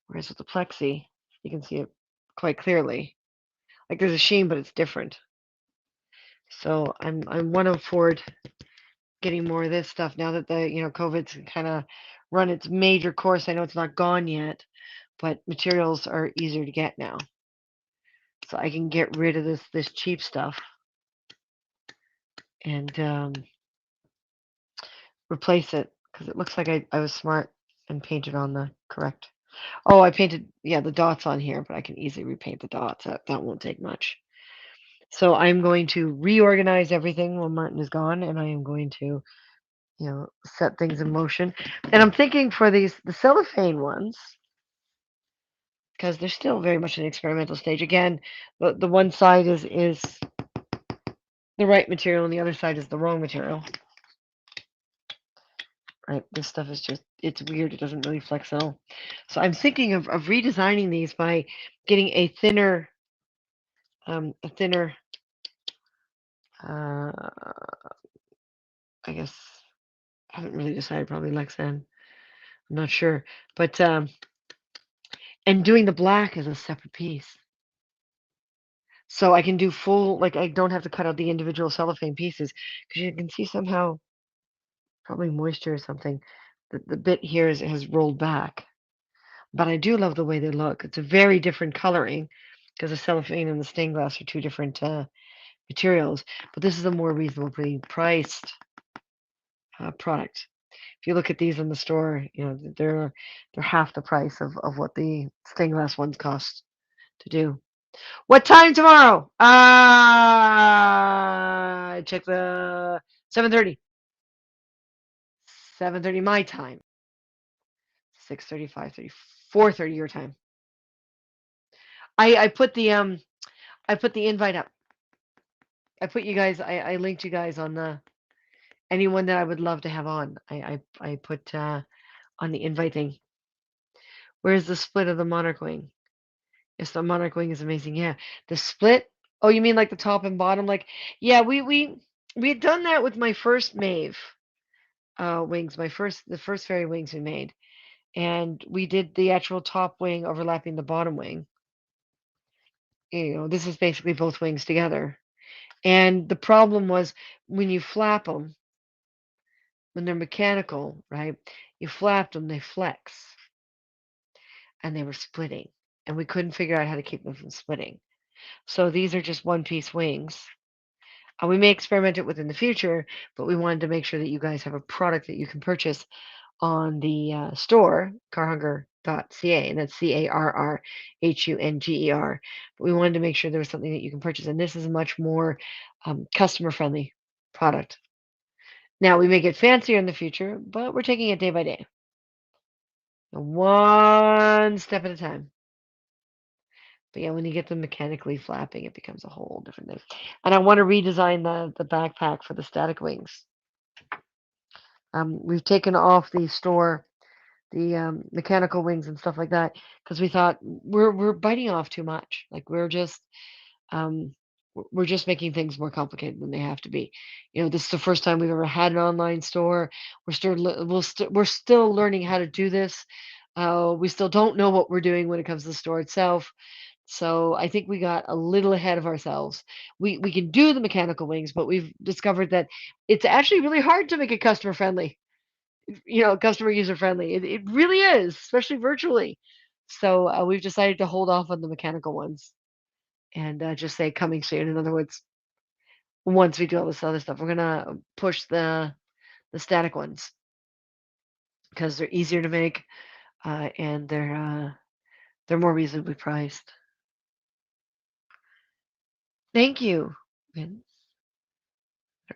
Whereas with the plexi, you can see it quite clearly. Like there's a sheen, but it's different. So I'm one of forward getting more of this stuff now that the COVID's kind of run its major course. I know it's not gone yet, but materials are easier to get now, so I can get rid of this cheap stuff and replace it because it looks like I was smart and painted on the correct. Oh, I painted the dots on here, but I can easily repaint the dots. That won't take much. So I'm going to reorganize everything when Martin is gone, and I am going to set things in motion. And I'm thinking for the cellophane ones, because they're still very much in the experimental stage. Again, the one side is the right material and the other side is the wrong material. Right, this stuff is just, it's weird. It doesn't really flex at all. So I'm thinking of redesigning these by getting a thinner, uh, I guess, I haven't really decided, probably Lexan. I'm not sure. But, and doing the black as a separate piece. So I can do full, like I don't have to cut out the individual cellophane pieces because you can see somehow, probably moisture or something, the bit here has rolled back. But I do love the way they look. It's a very different coloring because the cellophane and the stained glass are two different materials. But this is a more reasonably priced product. If you look at these in the store, you know they're half the price of what the stained glass ones cost to do. What time tomorrow? Check the 7:30. 7:30 my time. 6:30, 5:30, 4:30 your time. I put the invite up. I put you guys. I linked you guys on the anyone that I would love to have on. I put on the invite thing. Where's the split of the monarch wing? Yes, the monarch wing is amazing. Yeah, the split. Oh, you mean like the top and bottom? Like, yeah, we had done that with my first Mave wings. The first fairy wings we made, and we did the actual top wing overlapping the bottom wing. You know, this is basically both wings together. And the problem was when you flap them, when they're mechanical, right? You flapped them, they flex, and they were splitting, and we couldn't figure out how to keep them from splitting. So these are just one-piece wings. We may experiment it with in the future, but we wanted to make sure that you guys have a product that you can purchase on the store, carhunger.ca, and that's CARRHUNGER. But we wanted to make sure there was something that you can purchase, and this is a much more customer friendly product. Now, we may get fancier in the future, but we're taking it day by day, one step at a time. But yeah, when you get them mechanically flapping, it becomes a whole different thing. And I want to redesign the backpack for the static wings. We've taken off the store the mechanical wings and stuff like that because we thought we're biting off too much. Like um, we're just making things more complicated than they have to be. You know, this is the first time we've ever had an online store. We're still learning how to do this. We still don't know what we're doing when it comes to the store itself. So I think we got a little ahead of ourselves. We can do the mechanical wings, but we've discovered that it's actually really hard to make it customer friendly, customer user friendly. It really is, especially virtually. So we've decided to hold off on the mechanical ones and just say coming soon. In other words, once we do all this other stuff, we're gonna push the static ones because they're easier to make and they're more reasonably priced. Thank you, Vince.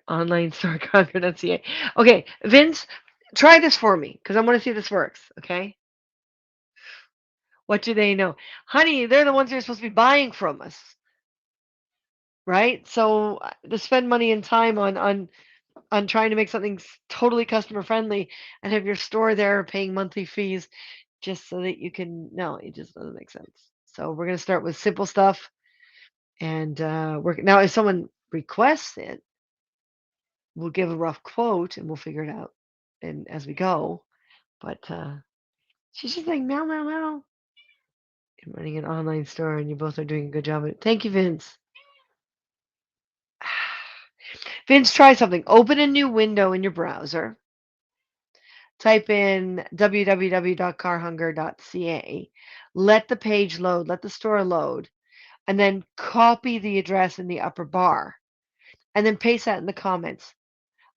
Online store conquer.ca. Okay, Vince, try this for me because I want to see if this works. Okay. What do they know? Honey, they're the ones who are supposed to be buying from us, right? So to spend money and time on trying to make something totally customer friendly and have your store there paying monthly fees just so that you can no, it just doesn't make sense. So we're gonna start with simple stuff and we're now if someone requests it, we'll give a rough quote and we'll figure it out and as we go. But she's just like meow meow meow. I'm running an online store and you both are doing a good job. Thank you, Vince. Vince, try something. Open a new window in your browser. Type in www.carhunger.ca. Let the page load, let the store load, and then copy the address in the upper bar and then paste that in the comments.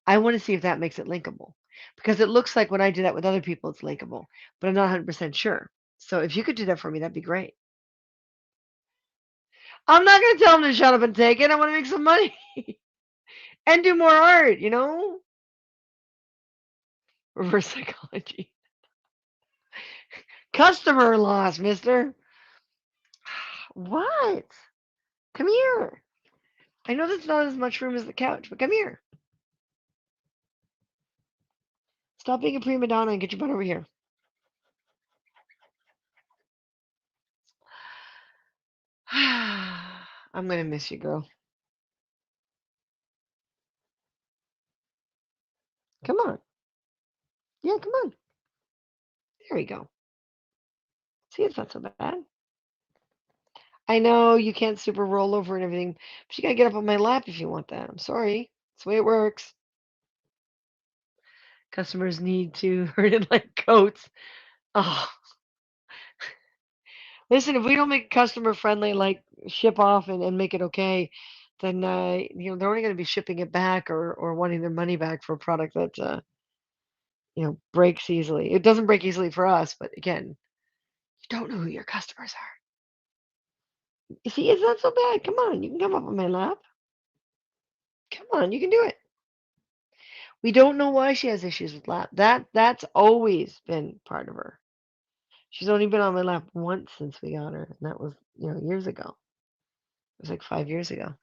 I want to see if that makes it linkable because it looks like when I do that with other people, it's linkable, but I'm not 100% sure. So if you could do that for me, that'd be great. I'm not going to tell them to shut up and take it. I want to make some money and do more art. Reverse psychology. Customer loss, mister. What? Come here. I know that's not as much room as the couch, but come here. Stop being a prima donna and get your butt over here. I'm gonna miss you, girl. Come on. Yeah, come on. There we go. See, it's not so bad. I know you can't super roll over and everything, but you gotta get up on my lap if you want that. I'm sorry. That's the way it works. Customers need to herd it like goats. Oh, listen, if we don't make it customer friendly, like ship off and make it okay, then they're only going to be shipping it back or wanting their money back for a product that breaks easily. It doesn't break easily for us, but again, you don't know who your customers are. You see, it's not so bad. Come on, you can come up on my lap. Come on, you can do it. We don't know why she has issues with lap. That's always been part of her. She's only been on my lap once since we got her, and that was years ago. It was like 5 years ago.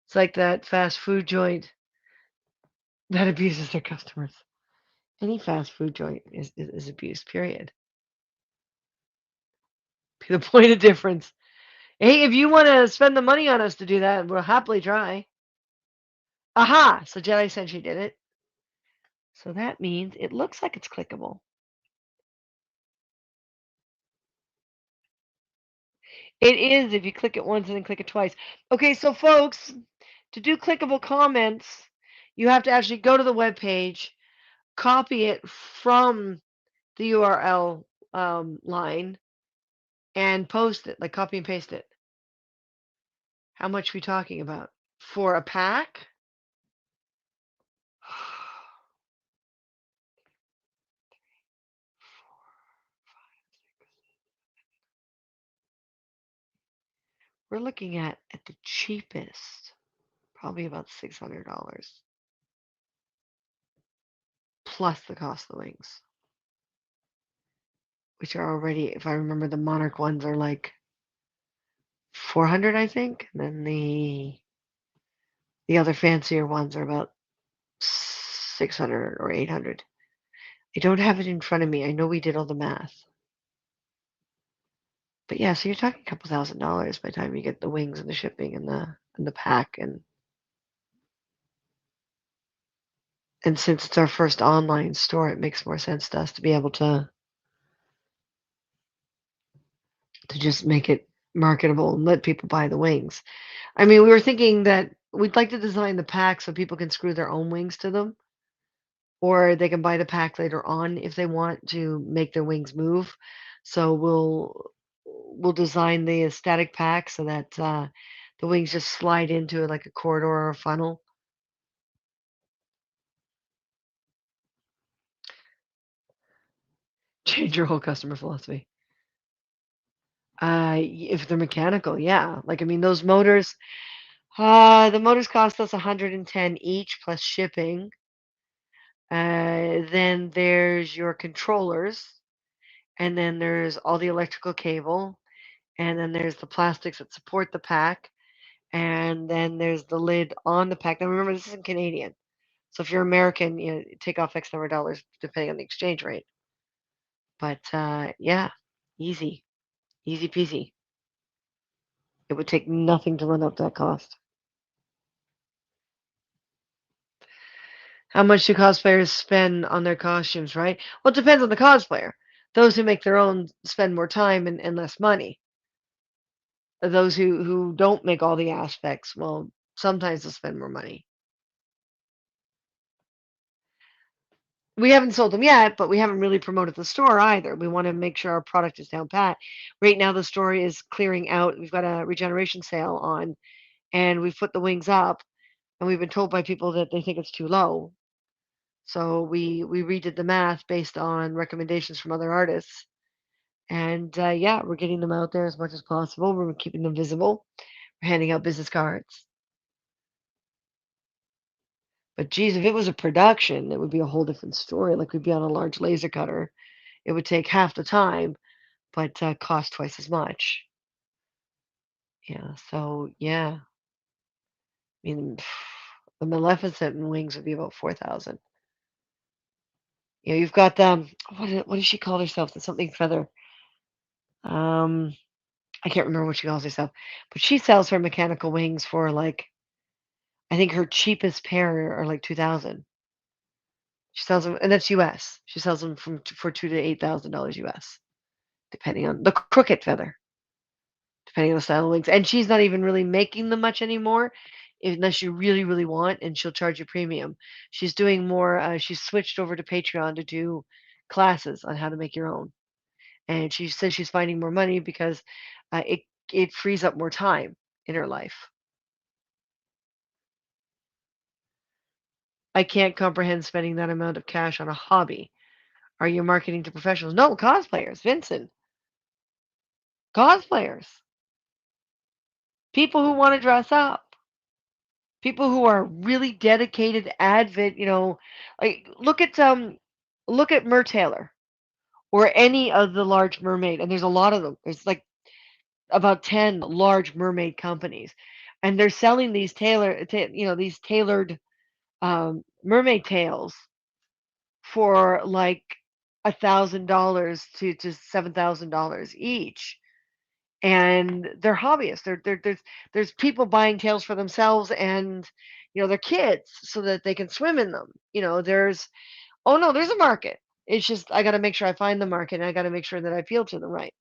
It's like that fast food joint that abuses their customers. Any fast food joint is abuse, period. Be the point of difference. Hey, if you want to spend the money on us to do that, we'll happily try. Aha! So Jedi said she did it. So that means it looks like it's clickable. It is if you click it once and then click it twice. Okay, so folks, to do clickable comments, you have to actually go to the web page, copy it from the URL line, and post it, like copy and paste it. How much are we talking about? For a pack? We're looking at the cheapest, probably about $600 plus the cost of the wings, which are already, if I remember, the Monarch ones are like 400, I think, and then the other fancier ones are about 600 or 800. I don't have it in front of me. I know we did all the math. But yeah, so you're talking a couple $1,000 by the time you get the wings and the shipping and the pack and since it's our first online store, it makes more sense to us to be able to just make it marketable and let people buy the wings. I mean, we were thinking that we'd like to design the pack so people can screw their own wings to them, or they can buy the pack later on if they want to make their wings move. So we'll design the static pack so that the wings just slide into it like a corridor or a funnel. Change your whole customer philosophy. If they're mechanical, yeah. Like I mean, those motors. The motors cost us 110 each plus shipping. Then there's your controllers, and then there's all the electrical cable, and then there's the plastics that support the pack, and then there's the lid on the pack. Now remember, this isn't Canadian, so if you're American, take off X number of dollars depending on the exchange rate. But yeah, easy, easy peasy. It would take nothing to run up that cost. How much do cosplayers spend on their costumes, right? Well, it depends on the cosplayer. Those who make their own spend more time and less money. Those who don't make all the aspects, well, sometimes they'll spend more money. We haven't sold them yet, but we haven't really promoted the store either. We want to make sure our product is down pat. Right now, the store is clearing out. We've got a regeneration sale on, and we've put the wings up, and we've been told by people that they think it's too low. So we redid the math based on recommendations from other artists. And yeah, we're getting them out there as much as possible. We're keeping them visible. We're handing out business cards. But geez, if it was a production, it would be a whole different story. Like we'd be on a large laser cutter. It would take half the time, but cost twice as much. Yeah. So yeah. I mean, the Maleficent wings would be about 4,000. You know, you've got what does she call herself? The something feather. Um, I can't remember what she calls herself, but she sells her mechanical wings for like I think her cheapest pair are like 2,000. She sells them, and that's U.S. She sells them for $2,000 to $8,000 US, depending on the crooked feather, depending on the style of wings. And she's not even really making them much anymore, unless you really, really want, and she'll charge you premium. She's doing more. She's switched over to Patreon to do classes on how to make your own, and she says she's finding more money because it frees up more time in her life. I can't comprehend spending that amount of cash on a hobby. Are you marketing to professionals? No, cosplayers, Vincent. Cosplayers. People who want to dress up. People who are really dedicated, avid, like look at Mer Taylor or any of the large mermaid, and there's a lot of them. There's like about 10 large mermaid companies, and they're selling these these tailored mermaid tails for like $1,000 to $7,000 each, and they're hobbyists. There's people buying tails for themselves and their kids so that they can swim in them. There's oh no, there's a market. It's just I got to make sure I find the market and I got to make sure that I appeal to them right.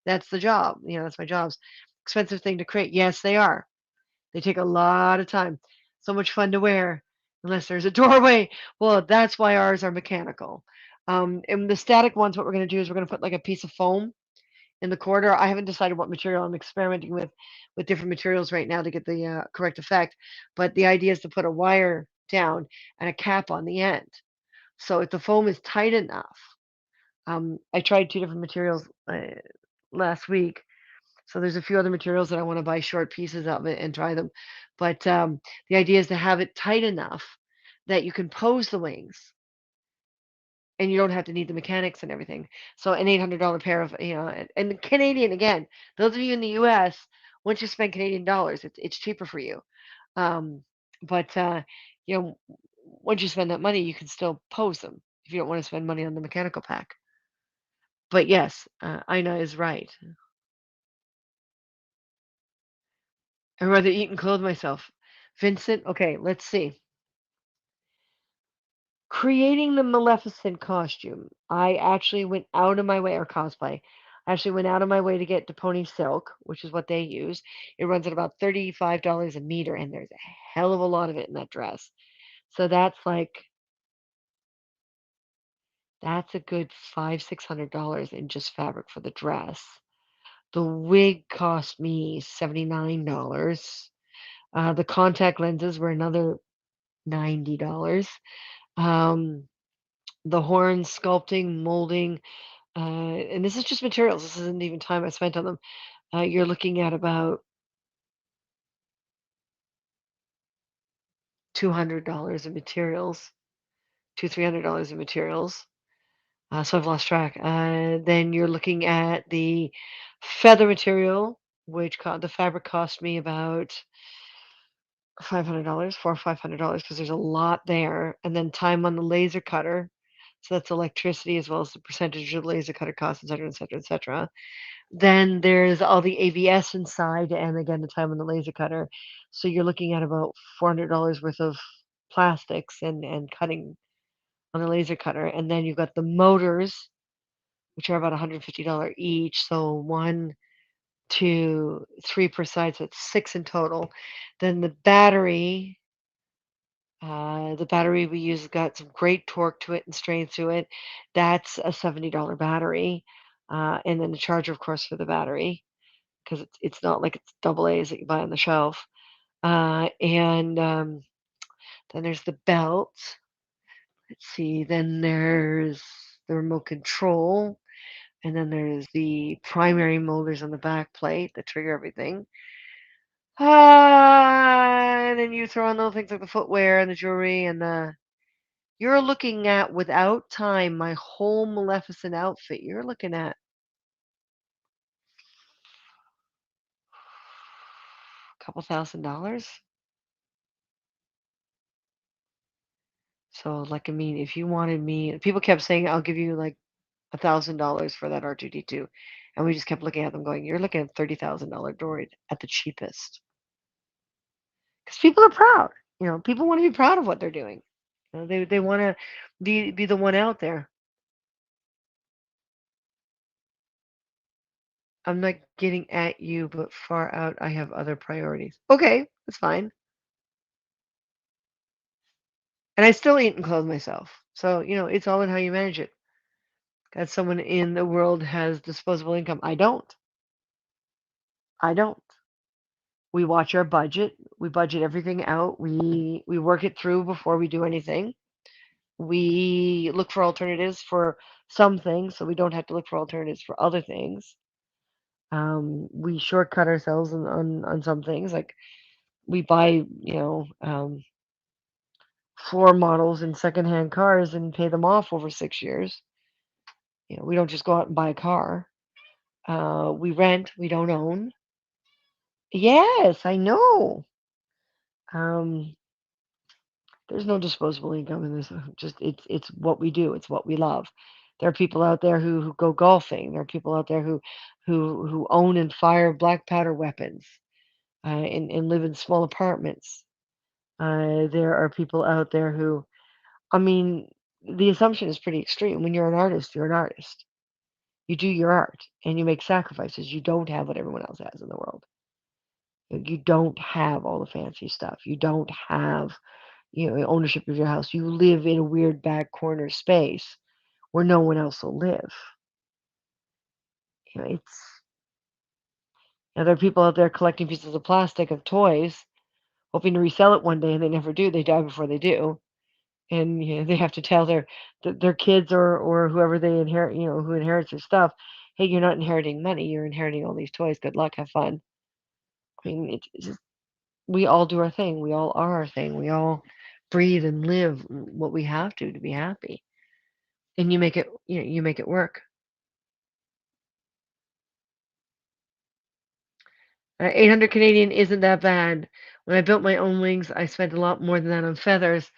That's the job. That's my jobs. Expensive thing to create. Yes, they are. They take a lot of time. So much fun to wear, unless there's a doorway. Well, that's why ours are mechanical. And the static ones, what we're going to do is we're going to put like a piece of foam in the corridor. I haven't decided what material. I'm experimenting with different materials right now to get the correct effect. But the idea is to put a wire down and a cap on the end. So if the foam is tight enough, I tried two different materials last week. So there's a few other materials that I want to buy short pieces of it and try them. But the idea is to have it tight enough that you can pose the wings and you don't have to need the mechanics and everything. So an $800 pair of, and Canadian again, those of you in the US, once you spend Canadian dollars, it's cheaper for you. Um, but you know, once you spend that money, you can still pose them if you don't want to spend money on the mechanical pack. But yes, Ina is right. I'd rather eat and clothe myself. Vincent, okay, let's see. Creating the Maleficent costume, I actually went out of my way, or cosplay. I actually went out of my way to get Pony Silk, which is what they use. It runs at about $35 a meter, and there's a hell of a lot of it in that dress. So that's a good $600 in just fabric for the dress. The wig cost me $79. The contact lenses were another $90. Um, the horn sculpting, molding, and this is just materials. This isn't even time I spent on them. You're looking at about $200 in materials, $300 in materials. So I've lost track. Then you're looking at the feather material, which the fabric cost me about $500, $500 because there's a lot there, and then time on the laser cutter. So that's electricity as well as the percentage of laser cutter cost, et cetera, et cetera, et cetera. Then there's all the ABS inside, and again, the time on the laser cutter. So you're looking at about $400 worth of plastics and cutting on the laser cutter. And then you've got the motors, which are about $150 each. So one, two, three per side, so it's six in total. Then the battery we use has got some great torque to it and strength to it. That's a $70 battery. And then the charger, of course, for the battery, because it's not like it's double A's that you buy on the shelf. And then there's the belt. Let's see. Then there's the remote control. And then there's the primary molders on the back plate that trigger everything. And then you throw on those things like the footwear and the jewelry and the. You're looking at without time my whole Maleficent outfit. You're looking at a couple $1,000. So, like, I mean, if you wanted me, people kept saying, I'll give you like $1,000 for that R2D2. And we just kept looking at them going, you're looking at $30,000 droid at the cheapest. Because people are proud. People want to be proud of what they're doing. They want to be the one out there. I'm not getting at you, but far out, I have other priorities. Okay, that's fine. And I still eat and clothe myself. So, it's all in how you manage it. That someone in the world has disposable income. I don't. I don't. We watch our budget. We budget everything out. We work it through before we do anything. We look for alternatives for some things, so we don't have to look for alternatives for other things. We shortcut ourselves on some things, like we buy, floor models in secondhand cars and pay them off over 6 years. We don't just go out and buy a car. We rent. We don't own. Yes, I know. Um, there's no disposable income in this. Just it's what we do. It's what we love. There are people out there who go golfing. There are people out there who own and fire black powder weapons and live in small apartments. There are people out there who, I mean, the assumption is pretty extreme. When you're an artist, you're an artist. You do your art and you make sacrifices. You don't have what everyone else has in the world. You don't have all the fancy stuff. You don't have, ownership of your house. You live in a weird back corner space where no one else will live. It's there are people out there collecting pieces of plastic of toys, hoping to resell it one day, and they never do. They die before they do, and they have to tell their kids or whoever they inherit, who inherits their stuff, hey, you're not inheriting money. You're inheriting all these toys. Good luck. Have fun. I mean, it's just we all do our thing. We all are our thing. We all breathe and live what we have to be happy. And you make it work. 800 Canadian isn't that bad. When I built my own wings, I spent a lot more than that on feathers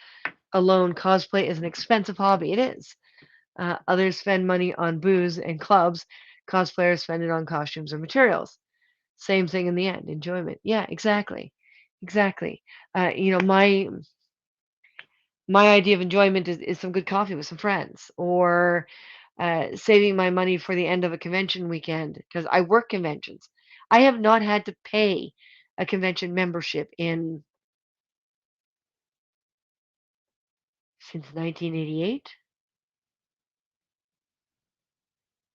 alone. Cosplay is an expensive hobby. It is. Others spend money on booze and clubs. Cosplayers spend it on costumes or materials. Same thing in the end. Enjoyment. Yeah, exactly. Exactly. My idea of enjoyment is some good coffee with some friends, or saving my money for the end of a convention weekend because I work conventions. I have not had to pay a convention membership in since 1988.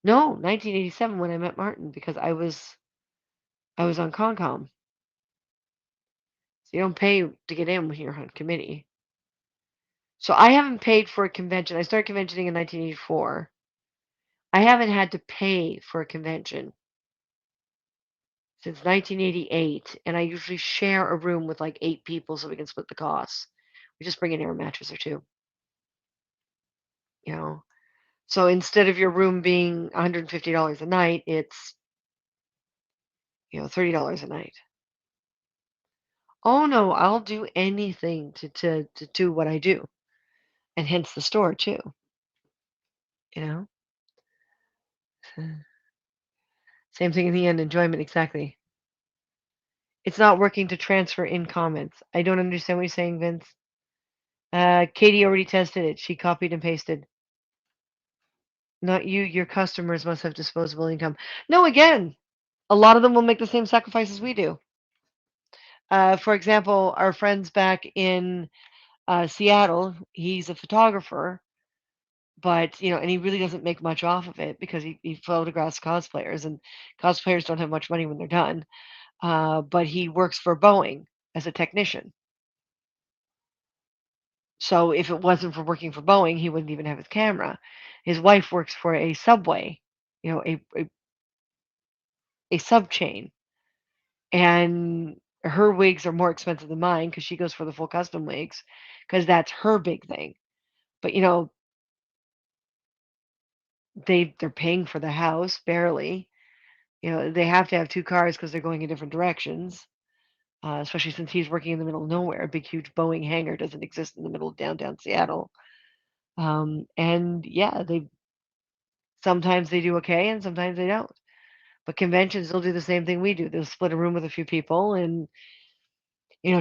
No, 1987 when I met Martin because I was on Concom. So you don't pay to get in when you're on committee. So I haven't paid for a convention. I started conventioning in 1984. I haven't had to pay for a convention since 1988, and I usually share a room with like 8 people so we can split the costs. We just bring an air mattress or two, you know. So instead of your room being $150 a night, it's $30 a night. Oh no, I'll do anything to do what I do, and hence the store too. You know, same thing in the end. Enjoyment exactly. It's not working to transfer in comments. I don't understand what you're saying, Vince. Katie already tested it. She copied and pasted. Not you. Your customers must have disposable income. No, again, a lot of them will make the same sacrifices we do. For example, our friends back in Seattle, he's a photographer, but and he really doesn't make much off of it because he photographs cosplayers, and cosplayers don't have much money when they're done. But he works for Boeing as a technician. So if it wasn't for working for Boeing, he wouldn't even have his camera. His wife works for a subway, a sub chain, and her wigs are more expensive than mine because she goes for the full custom wigs because that's her big thing. But they're paying for the house barely. They have to have two cars because they're going in different directions. especially since he's working in the middle of nowhere. A big, huge Boeing hangar doesn't exist in the middle of downtown Seattle. And yeah, they sometimes they do okay, and sometimes they don't. But conventions, they'll do the same thing we do. They'll split a room with a few people, and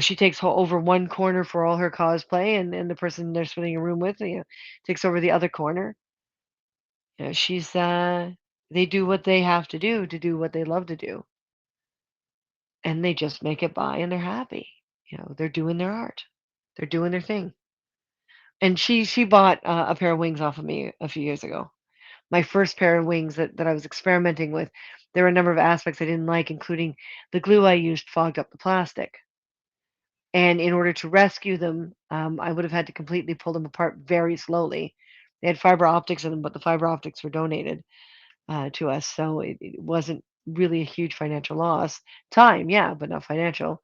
she takes over one corner for all her cosplay, and the person they're splitting a room with, takes over the other corner. She's they do what they have to do what they love to do, and they just make it by, and they're happy. They're doing their art, they're doing their thing. And she bought a pair of wings off of me a few years ago. My first pair of wings that I was experimenting with. There were a number of aspects I didn't like, including the glue I used fogged up the plastic. And in order to rescue them, I would have had to completely pull them apart very slowly. They had fiber optics in them, but the fiber optics were donated to us, so it wasn't really a huge financial loss. Time, yeah, but not financial.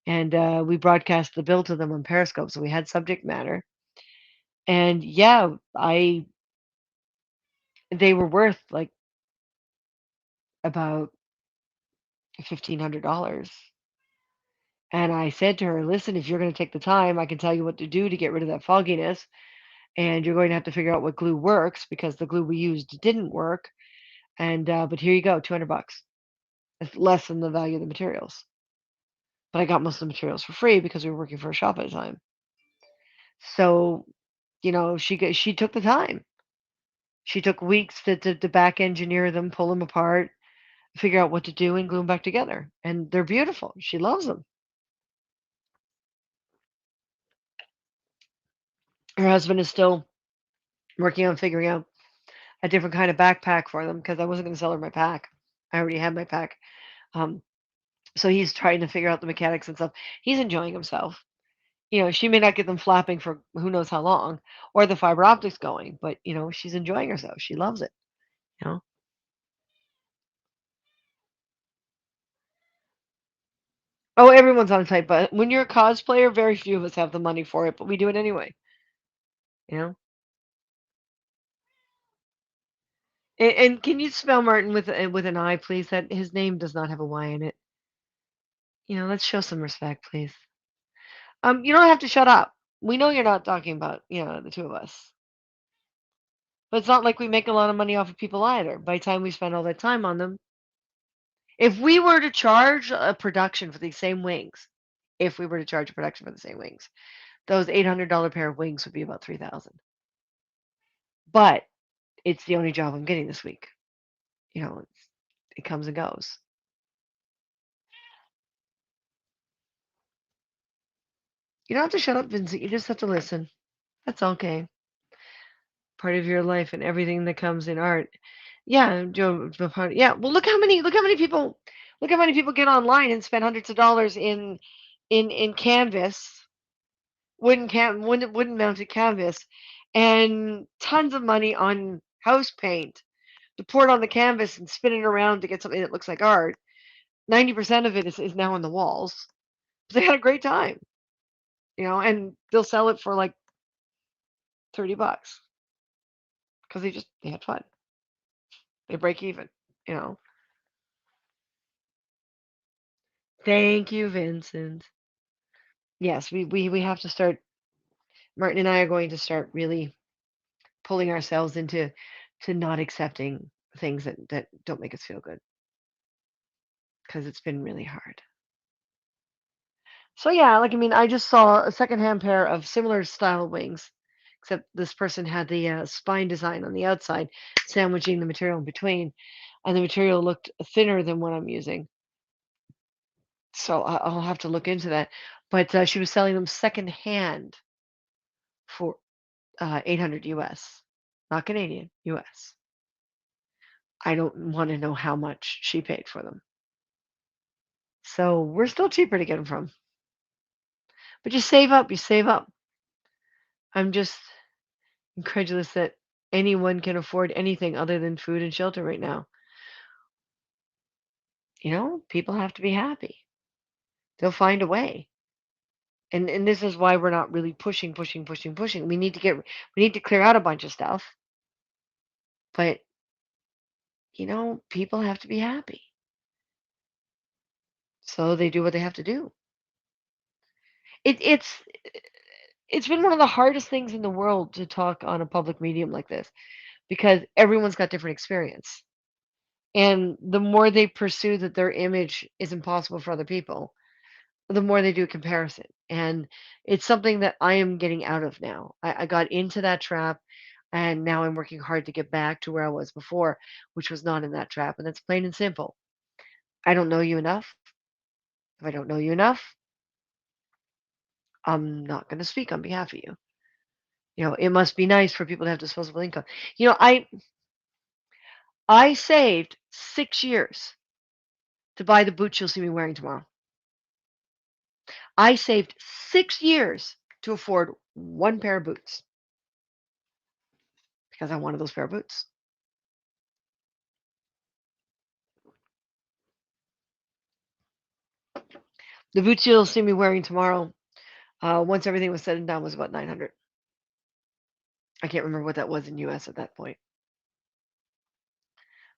And we broadcast the bill to them on Periscope, so we had subject matter. And yeah, I they were worth like about $1,500. And I said to her, "Listen, if you're going to take the time, I can tell you what to do to get rid of that fogginess. And you're going to have to figure out what glue works because the glue we used didn't work. And but here you go, $200. It's less than the value of the materials. But I got most of the materials for free because we were working for a shop at the time. So she took the time. She took weeks to back engineer them, pull them apart, figure out what to do, and glue them back together. And they're beautiful. She loves them. Her husband is still working on figuring out a different kind of backpack for them because I wasn't going to sell her my pack. I already had my pack. Um, so he's trying to figure out the mechanics and stuff. He's enjoying himself. She may not get them flapping for who knows how long or the fiber optics going, but she's enjoying herself. She loves it. You know. Oh, everyone's on a tight budget. When you're a cosplayer, very few of us have the money for it, but we do it anyway. You know. And can you spell Martin with an I, please? That his name does not have a Y in it. Let's show some respect, please. You don't have to shut up. We know you're not talking about, the two of us. But it's not like we make a lot of money off of people either. By the time we spend all that time on them, if we were to charge a production for these same wings, if we were to charge a production for the same wings, those $800 pair of wings would be about 3,000. But it's the only job I'm getting this week. It comes and goes. You don't have to shut up, Vincent. You just have to listen. That's okay. Part of your life and everything that comes in art. Yeah, Joe. Yeah. Well, look how many people get online and spend hundreds of dollars in canvas, wooden mounted canvas, and tons of money on house paint to pour it on the canvas and spin it around to get something that looks like art. 90% of it is now on the walls. They had a great time, and they'll sell it for like $30 because they had fun. They break even, you know. Thank you, Vincent. Yes, we have to start. Martin and I are going to start really pulling ourselves into to not accepting things that don't make us feel good because it's been really hard. So yeah, like I mean, I just saw a secondhand pair of similar style wings, except this person had the spine design on the outside, sandwiching the material in between, and the material looked thinner than what I'm using. So I'll have to look into that. But she was selling them secondhand for 800 US, not Canadian, US. I don't want to know how much she paid for them. So we're still cheaper to get them from. But you save up, you save up. I'm just incredulous that anyone can afford anything other than food and shelter right now. People have to be happy. They'll find a way. And this is why we're not really pushing, pushing, pushing, pushing. We need to clear out a bunch of stuff. But people have to be happy. So they do what they have to do. It's been one of the hardest things in the world to talk on a public medium like this because everyone's got different experience. And the more they pursue that their image is impossible for other people, the more they do comparison. And it's something that I am getting out of now. I got into that trap and now I'm working hard to get back to where I was before, which was not in that trap. And that's plain and simple. I don't know you enough. If I don't know you enough, I'm not going to speak on behalf of you. It must be nice for people to have disposable income. You know, I I saved 6 years to buy the boots you'll see me wearing tomorrow. I saved 6 years to afford one pair of boots because I wanted those pair of boots. The boots you'll see me wearing tomorrow, once everything was said and done, was about 900. I can't remember what that was in US at that point,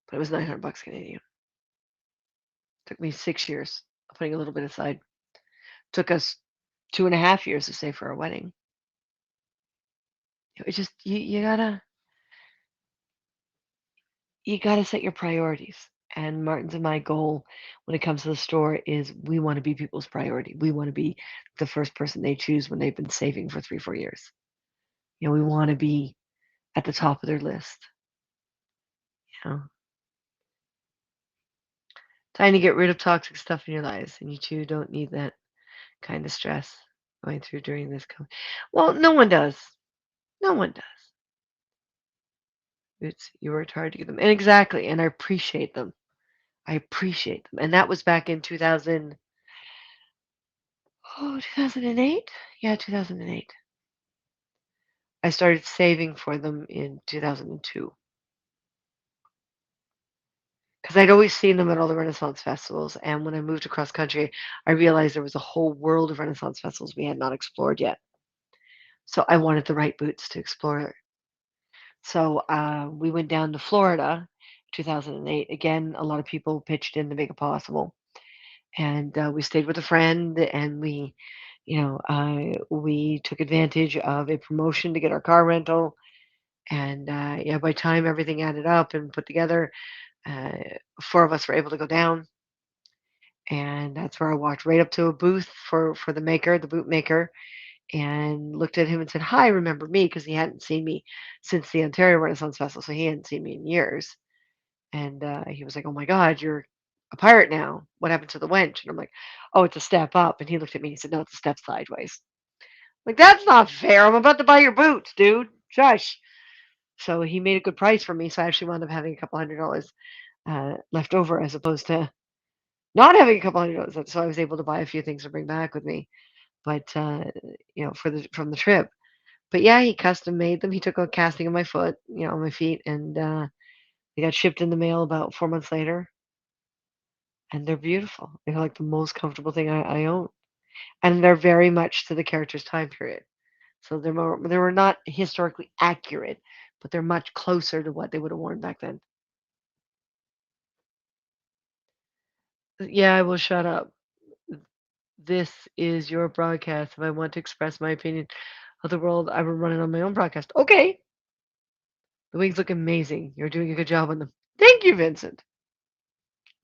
but it was 900 bucks Canadian. Took me 6 years of putting a little bit aside. Took us 2.5 years to save for our wedding. It's just you gotta set your priorities. And Martin's and my goal when it comes to the store is we want to be people's priority. We want to be the first person they choose when they've been saving for 3, 4 years. We want to be at the top of their list. You know, Time to get rid of toxic stuff in your lives, and you too don't need that kind of stress going through during this. Well, no one does. No one does. You worked hard to get them, and exactly, and I appreciate them. I appreciate them, and that was back in 2000. Oh, 2008? Yeah, 2008. I started saving for them in 2002 because I'd always seen them at all the Renaissance festivals. And when I moved across country, I realized there was a whole world of Renaissance festivals we had not explored yet. So I wanted the right boots to explore it. So we went down to Florida, 2008. Again, a lot of people pitched in to make it possible. And we stayed with a friend, and we took advantage of a promotion to get our car rental. And yeah, by the time everything added up and put together, uh, four of us were able to go down. And that's where I walked right up to a booth for the maker, the boot maker, and looked at him and said, "Hi, remember me?" Because he hadn't seen me since the Ontario Renaissance Festival, so he hadn't seen me in years. And he was like, "Oh my God, you're a pirate now. What happened to the wench?" And I'm like, "Oh, it's a step up." And he looked at me and he said, "No, it's a step sideways." Like, that's not fair. I'm about to buy your boots, dude. Shush. So he made a good price for me. So I actually wound up having a couple $100 left over as opposed to not having a couple $100. So I was able to buy a few things to bring back with me, but from the trip. But yeah, he custom made them. He took a casting of my foot, on my feet, and they got shipped in the mail about 4 months later. And they're beautiful. They're like the most comfortable thing I own, and they're very much to the character's time period. So they were not historically accurate, but they're much closer to what they would have worn back then. Yeah, I will shut up. This is your broadcast. If I want to express my opinion of the world, I will run it on my own broadcast. Okay. The wings look amazing. You're doing a good job on them. Thank you, Vincent.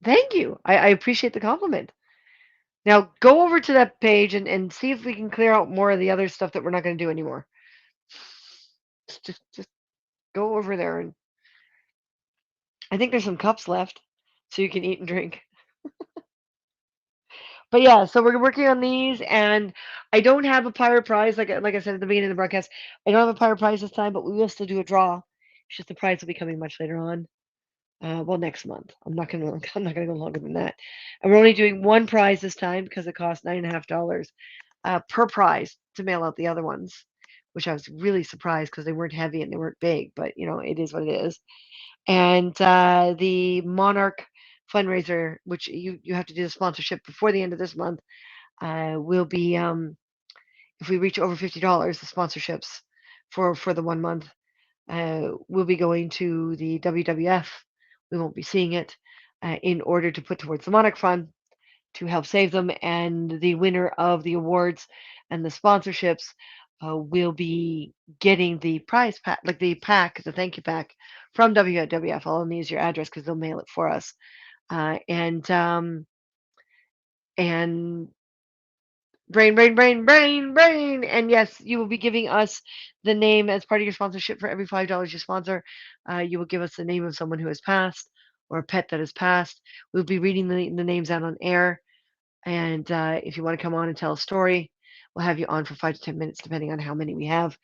Thank you. I appreciate the compliment. Now go over to that page and see if we can clear out more of the other stuff that we're not going to do anymore. Just go over there, and I think there's some cups left so you can eat and drink. But yeah, so we're working on these, and I don't have a pirate prize like I said at the beginning of the broadcast. I don't have a pirate prize this time, but we will still do a draw. It's just the prize will be coming much later on. Well, next month. I'm not gonna go longer than that. And we're only doing one prize this time because it costs $9.50 per prize to mail out the other ones, which I was really surprised because they weren't heavy and they weren't big. But it is what it is. And the Monarch fundraiser, which you have to do the sponsorship before the end of this month, will be if we reach over $50, the sponsorships for the 1 month will be going to the WWF. We won't be seeing it in order to put towards the Monarch Fund to help save them. And the winner of the awards and the sponsorships will be getting the prize pack, like the pack, the thank you pack from WWF. I'll only use your address because they'll mail it for us. And brain. And yes, you will be giving us the name as part of your sponsorship for every $5 you sponsor. You will give us the name of someone who has passed or a pet that has passed. We'll be reading the names out on air. And if you want to come on and tell a story, we'll have you on for 5 to 10 minutes, depending on how many we have.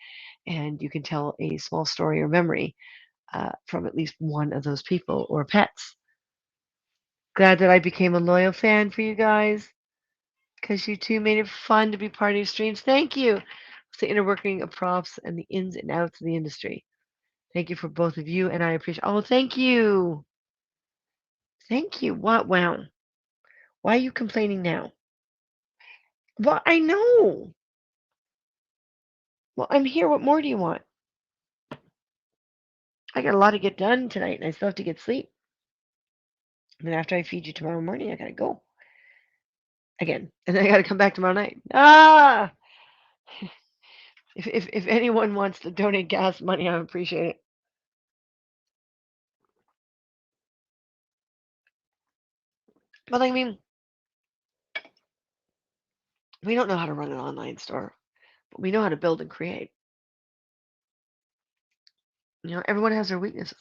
And you can tell a small story or memory from at least one of those people or pets. Glad that I became a loyal fan for you guys because you two made it fun to be part of your streams. Thank you. It's the inner working of props and the ins and outs of the industry. Thank you for both of you, and I appreciate. Oh, thank you, thank you. What? Wow. Why are you complaining now? Well, I know. Well, I'm here. What more do you want? I got a lot to get done tonight, and I still have to get sleep. And then after I feed you tomorrow morning, I gotta go again, and then I gotta come back tomorrow night. Ah! If anyone wants to donate gas money, I appreciate it. But I mean, we don't know how to run an online store, but we know how to build and create. Everyone has their weaknesses.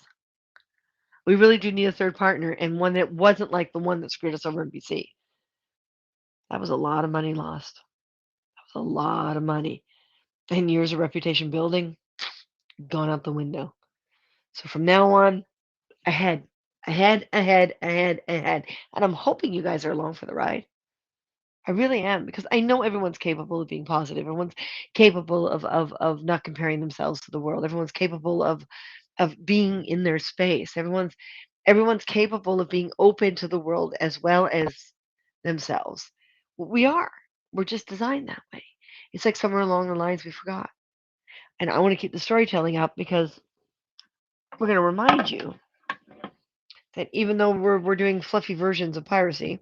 We really do need a third partner and one that wasn't like the one that screwed us over in BC. That was a lot of money lost. That was a lot of money. And years of reputation building gone out the window. So from now on, ahead, ahead. And I'm hoping you guys are along for the ride. I really am because I know everyone's capable of being positive. Everyone's capable of not comparing themselves to the world. Everyone's capable of being in their space. Everyone's capable of being open to the world as well as themselves. We are. We're just designed that way. It's like somewhere along the lines we forgot. And I want to keep the storytelling up because we're going to remind you that even though we're doing fluffy versions of piracy,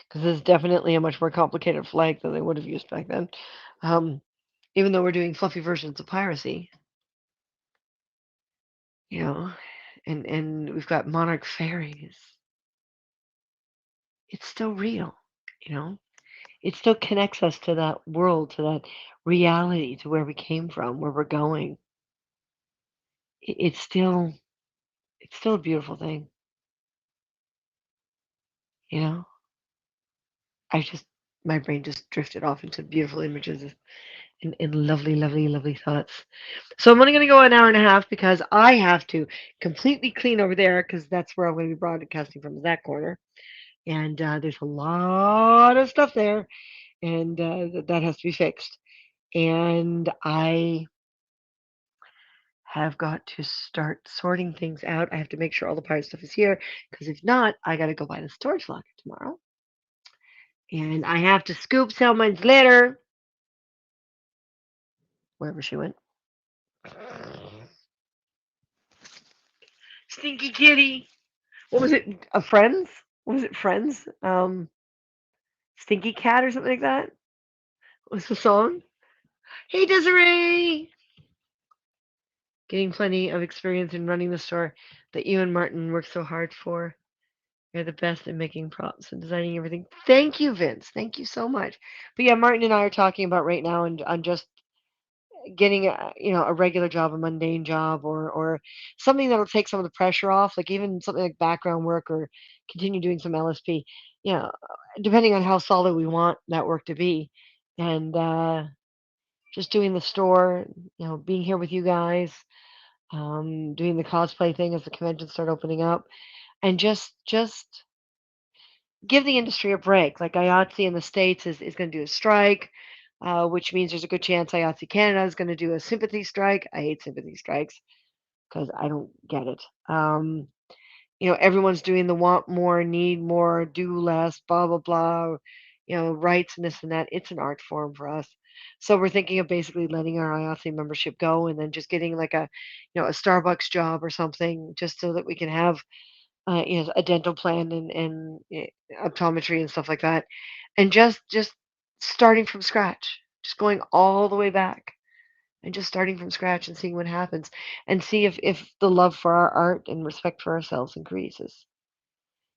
because this is definitely a much more complicated flag than they would have used back then. Um, Even though we're doing fluffy versions of piracy, you know, and we've got monarch fairies, it's still real, you know. It still connects us to that world, to that reality, to where we came from, where we're going. It's still a beautiful thing, you know. I just my brain just drifted off into beautiful images and lovely thoughts. So I'm only going to go an hour and a half because I have to completely clean over there because that's where I'm going to be broadcasting from, is that corner. And there's a lot of stuff there, and that has to be fixed. And I have got to start sorting things out. I have to make sure all the pirate stuff is here because if not, I got to go buy the storage locker tomorrow. And I have to scoop someone's litter, wherever she went. Stinky kitty. What was it? A Friends? What was it? Friends? Stinky cat or something like that? What was the song? Hey Desiree! Getting plenty of experience in running the store that you and Martin worked so hard for. You're the best at making props and designing everything. Thank you, Vince. Thank you so much. But yeah, Martin and I are talking about right now, and I'm just getting a regular job, a mundane job, or something that'll take some of the pressure off, like even something like background work or continue doing some LSP. You know, depending on how solid we want that work to be, and just doing the store. Being here with you guys, doing the cosplay thing as the conventions start opening up, and just give the industry a break. Like IATSE in the States is going to do a strike, which means there's a good chance IATSE Canada is going to do a sympathy strike. I hate sympathy strikes because I don't get it. Everyone's doing the want more, need more, do less, blah, blah, blah, rights and this and that. It's an art form for us. So we're thinking of basically letting our IATSE membership go and then just getting like a Starbucks job or something just so that we can have a dental plan and optometry and stuff like that, and just starting from scratch, just going all the way back and just starting from scratch and seeing what happens and see if the love for our art and respect for ourselves increases.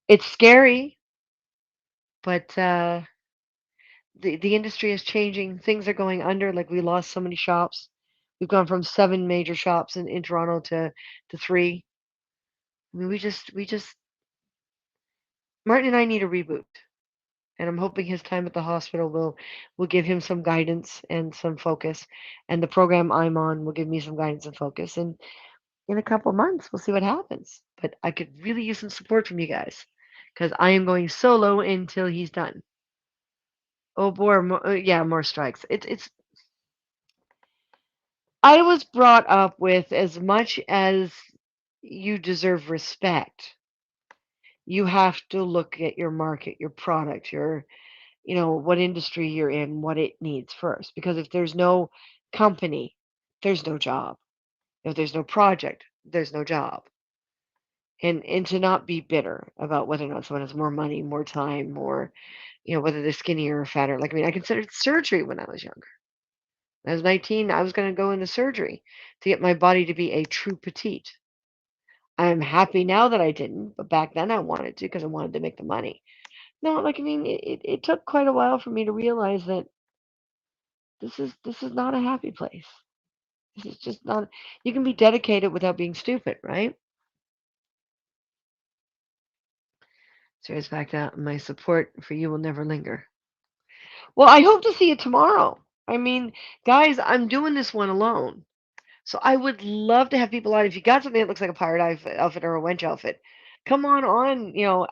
It's scary, but the industry is changing. Things are going under. Like we lost so many shops. We've gone from seven major shops in Toronto to three. I mean, we just Martin and I need a reboot, and I'm hoping his time at the hospital will give him some guidance and some focus, and the program I'm on will give me some guidance and focus. And in a couple months, we'll see what happens. But I could really use some support from you guys because I am going solo until he's done. Oh boy, yeah, more strikes. It's. I was brought up with as much as you deserve respect, you have to look at your market, your product, your, what industry you're in, what it needs first. Because if there's no company, there's no job. If there's no project, there's no job. And to not be bitter about whether or not someone has more money, more time, more, whether they're skinnier or fatter. Like, I mean, I considered surgery when I was younger. When I was 19, I was going to go into surgery to get my body to be a true petite. I'm happy now that I didn't, but back then I wanted to because I wanted to make the money. No, like I mean, it took quite a while for me to realize that this is not a happy place. This is just not. You can be dedicated without being stupid, right? So it's back that my support for you will never linger. Well, I hope to see you tomorrow. I mean, guys, I'm doing this one alone. So I would love to have people on. If you got something that looks like a pirate outfit or a wench outfit, come on,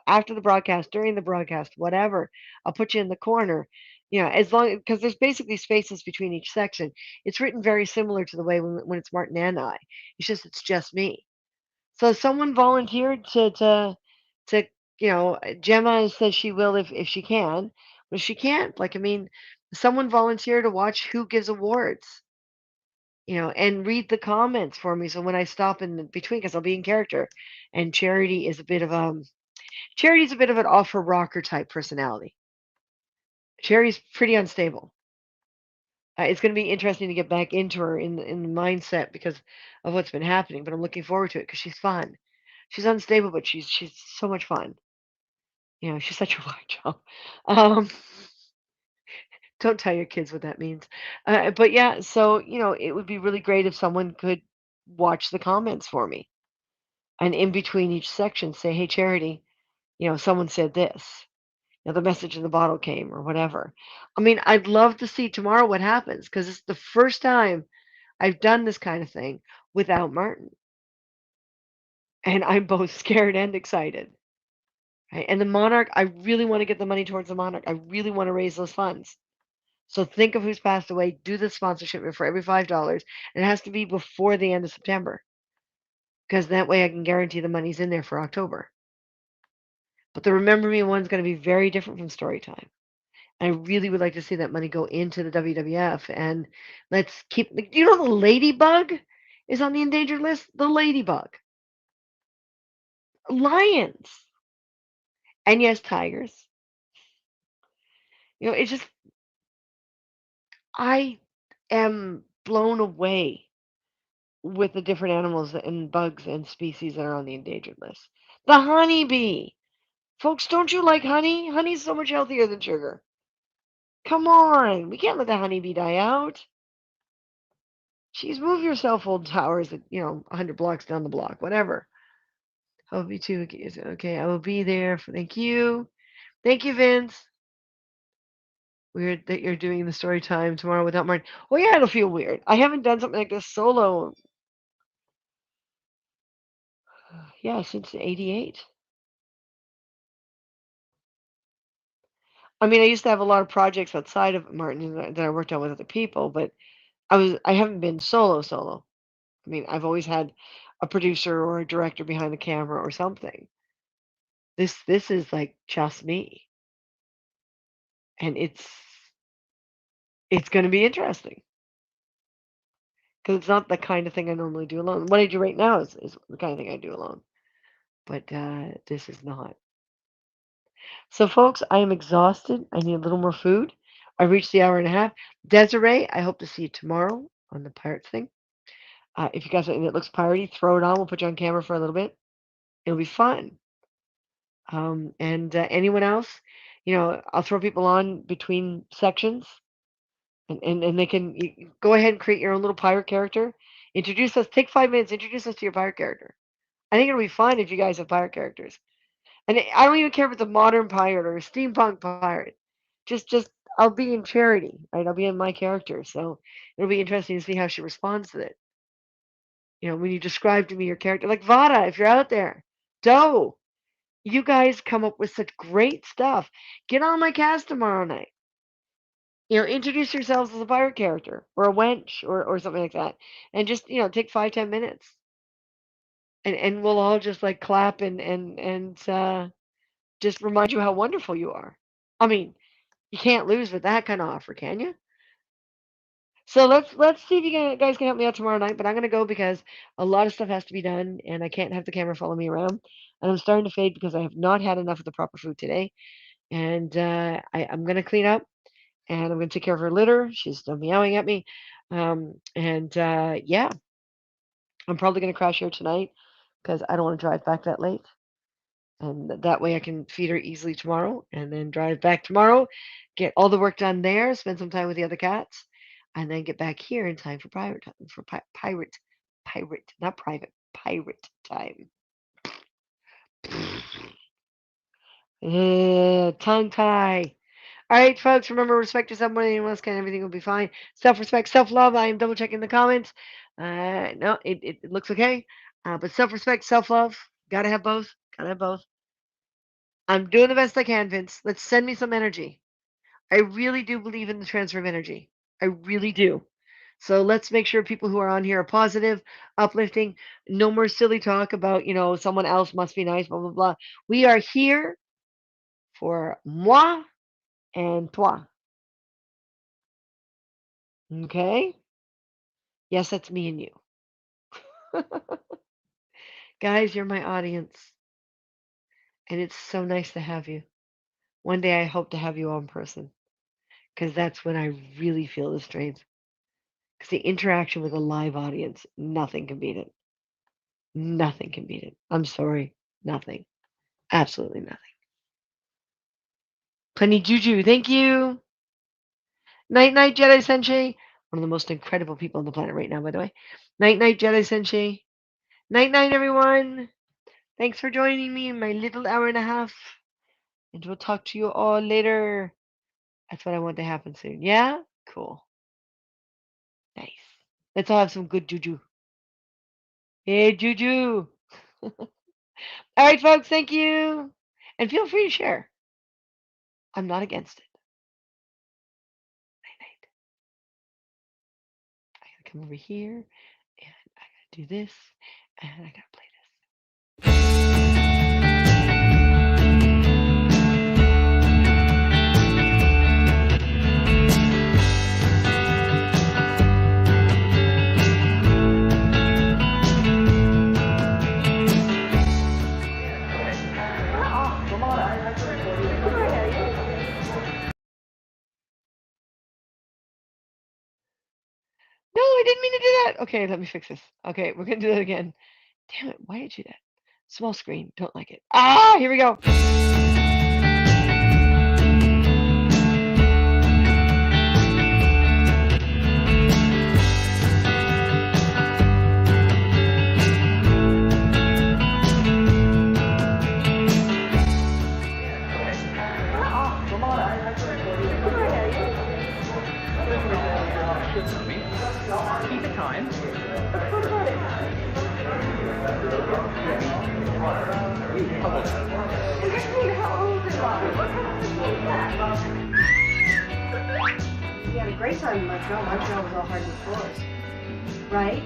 after the broadcast, during the broadcast, whatever. I'll put you in the corner. As long because there's basically spaces between each section. It's written very similar to the way when it's Martin and I. It's just me. So someone volunteered to Gemma says she will if she can, but if she can't, like I mean, someone volunteered to watch who gives awards and read the comments for me. So when I stop in between, because I'll be in character, and Charity's a bit of an off her rocker type personality. Charity's pretty unstable. It's going to be interesting to get back into her in the mindset because of what's been happening. But I'm looking forward to it because she's fun. She's unstable, but she's so much fun. She's such a whack job. Um, don't tell your kids what that means. But yeah, so it would be really great if someone could watch the comments for me and in between each section say, "Hey, Charity, someone said this. The message in the bottle came or whatever." I mean, I'd love to see tomorrow what happens because it's the first time I've done this kind of thing without Martin, and I'm both scared and excited. Right? And the Monarch, I really want to get the money towards the Monarch. I really want to raise those funds. So think of who's passed away. Do the sponsorship for every $5, and it has to be before the end of September because that way I can guarantee the money's in there for October. But the Remember Me one's going to be very different from Storytime. I really would like to see that money go into the WWF and let's keep. The ladybug is on the endangered list? The ladybug. Lions. And yes, tigers. It's just, I am blown away with the different animals and bugs and species that are on the endangered list. The honeybee. Folks, don't you like honey? Honey's so much healthier than sugar. Come on. We can't let the honeybee die out. Jeez, move your cell phone towers at, 100 blocks down the block, whatever. I'll be too. Okay, I will be there. Thank you. Thank you, Vince. Weird that you're doing the story time tomorrow without Martin. Oh, yeah, it'll feel weird. I haven't done something like this solo, yeah, since '88. I mean, I used to have a lot of projects outside of Martin that I worked on with other people, but I haven't been solo. I mean, I've always had a producer or a director behind the camera or something. This is like just me, and it's going to be interesting because it's not the kind of thing I normally do alone. What I do right now is the kind of thing I do alone, but this is not. So, folks, I am exhausted. I need a little more food. I reached the hour and a half. Desiree, I hope to see you tomorrow on the Pirates thing. If you got something that looks piratey, throw it on. We'll put you on camera for a little bit. It'll be fun. And anyone else, I'll throw people on between sections, and they can go ahead and create your own little pirate character. Introduce us. Take 5 minutes. Introduce us to your pirate character. I think it'll be fun if you guys have pirate characters. And I don't even care if it's a modern pirate or a steampunk pirate. Just I'll be in Charity, right? I'll be in my character, so it'll be interesting to see how she responds to it. When you describe to me your character, like Vada, if you're out there, Doe, you guys come up with such great stuff. Get on my cast tomorrow night. Introduce yourselves as a pirate character or a wench or something like that, and just take 5-10 minutes, and we'll all just like clap and just remind you how wonderful you are. I mean, you can't lose with that kind of offer, can you? So let's see if you guys can help me out tomorrow night. But I'm gonna go because a lot of stuff has to be done, and I can't have the camera follow me around. And I'm starting to fade because I have not had enough of the proper food today. And I'm gonna clean up, and I'm gonna take care of her litter. She's still meowing at me. And yeah, I'm probably gonna crash here tonight because I don't want to drive back that late. And that way I can feed her easily tomorrow, and then drive back tomorrow, get all the work done there, spend some time with the other cats, and then get back here in time for pirate time, for pirate, not private, pirate time. Tongue tie. All right, folks, remember, respect yourself more than anyone else can. Everything will be fine. Self-respect, self-love. I am double checking the comments. No, it looks okay. But self-respect, self-love, gotta have both. Gotta have both. I'm doing the best I can, Vince. Let's send me some energy. I really do believe in the transfer of energy. I really do. So let's make sure people who are on here are positive, uplifting. No more silly talk about, someone else must be nice, blah, blah, blah. We are here for moi and toi. Okay? Yes, that's me and you. Guys, you're my audience. And it's so nice to have you. One day I hope to have you all in person, because that's when I really feel the strength. Because the interaction with a live audience, nothing can beat it. Nothing can beat it. I'm sorry. Nothing. Absolutely nothing. Plenty Juju. Thank you. Night Night Jedi Sensei. One of the most incredible people on the planet right now, by the way. Night Night Jedi Sensei. Night Night, everyone. Thanks for joining me in my little hour and a half. And we'll talk to you all later. That's what I want to happen soon. Yeah? Cool. Nice. Let's all have some good juju. Hey, juju. All right, folks. Thank you. And feel free to share. I'm not against it. Night, night. I gotta come over here, and I gotta do this, and I gotta play this. No, I didn't mean to do that. Okay, let me fix this. Okay, we're gonna do that again. Damn it, why did you do that? Small screen, don't like it. Ah, here we go. Keep the time. We had a great time in Montreal. Montreal was all hardwood floors. Right?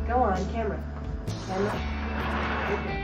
Go on, camera. Okay.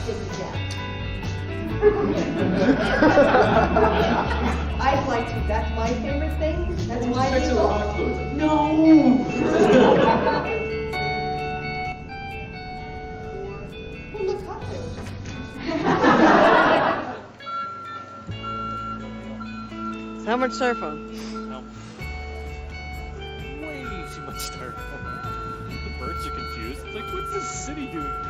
stick to death. I'd like to. That's my favorite thing. That's my favorite. No. Well, look, cocktails. How much styrofoam? No. Way too much styrofoam. The birds are confused. It's like, what's this city doing?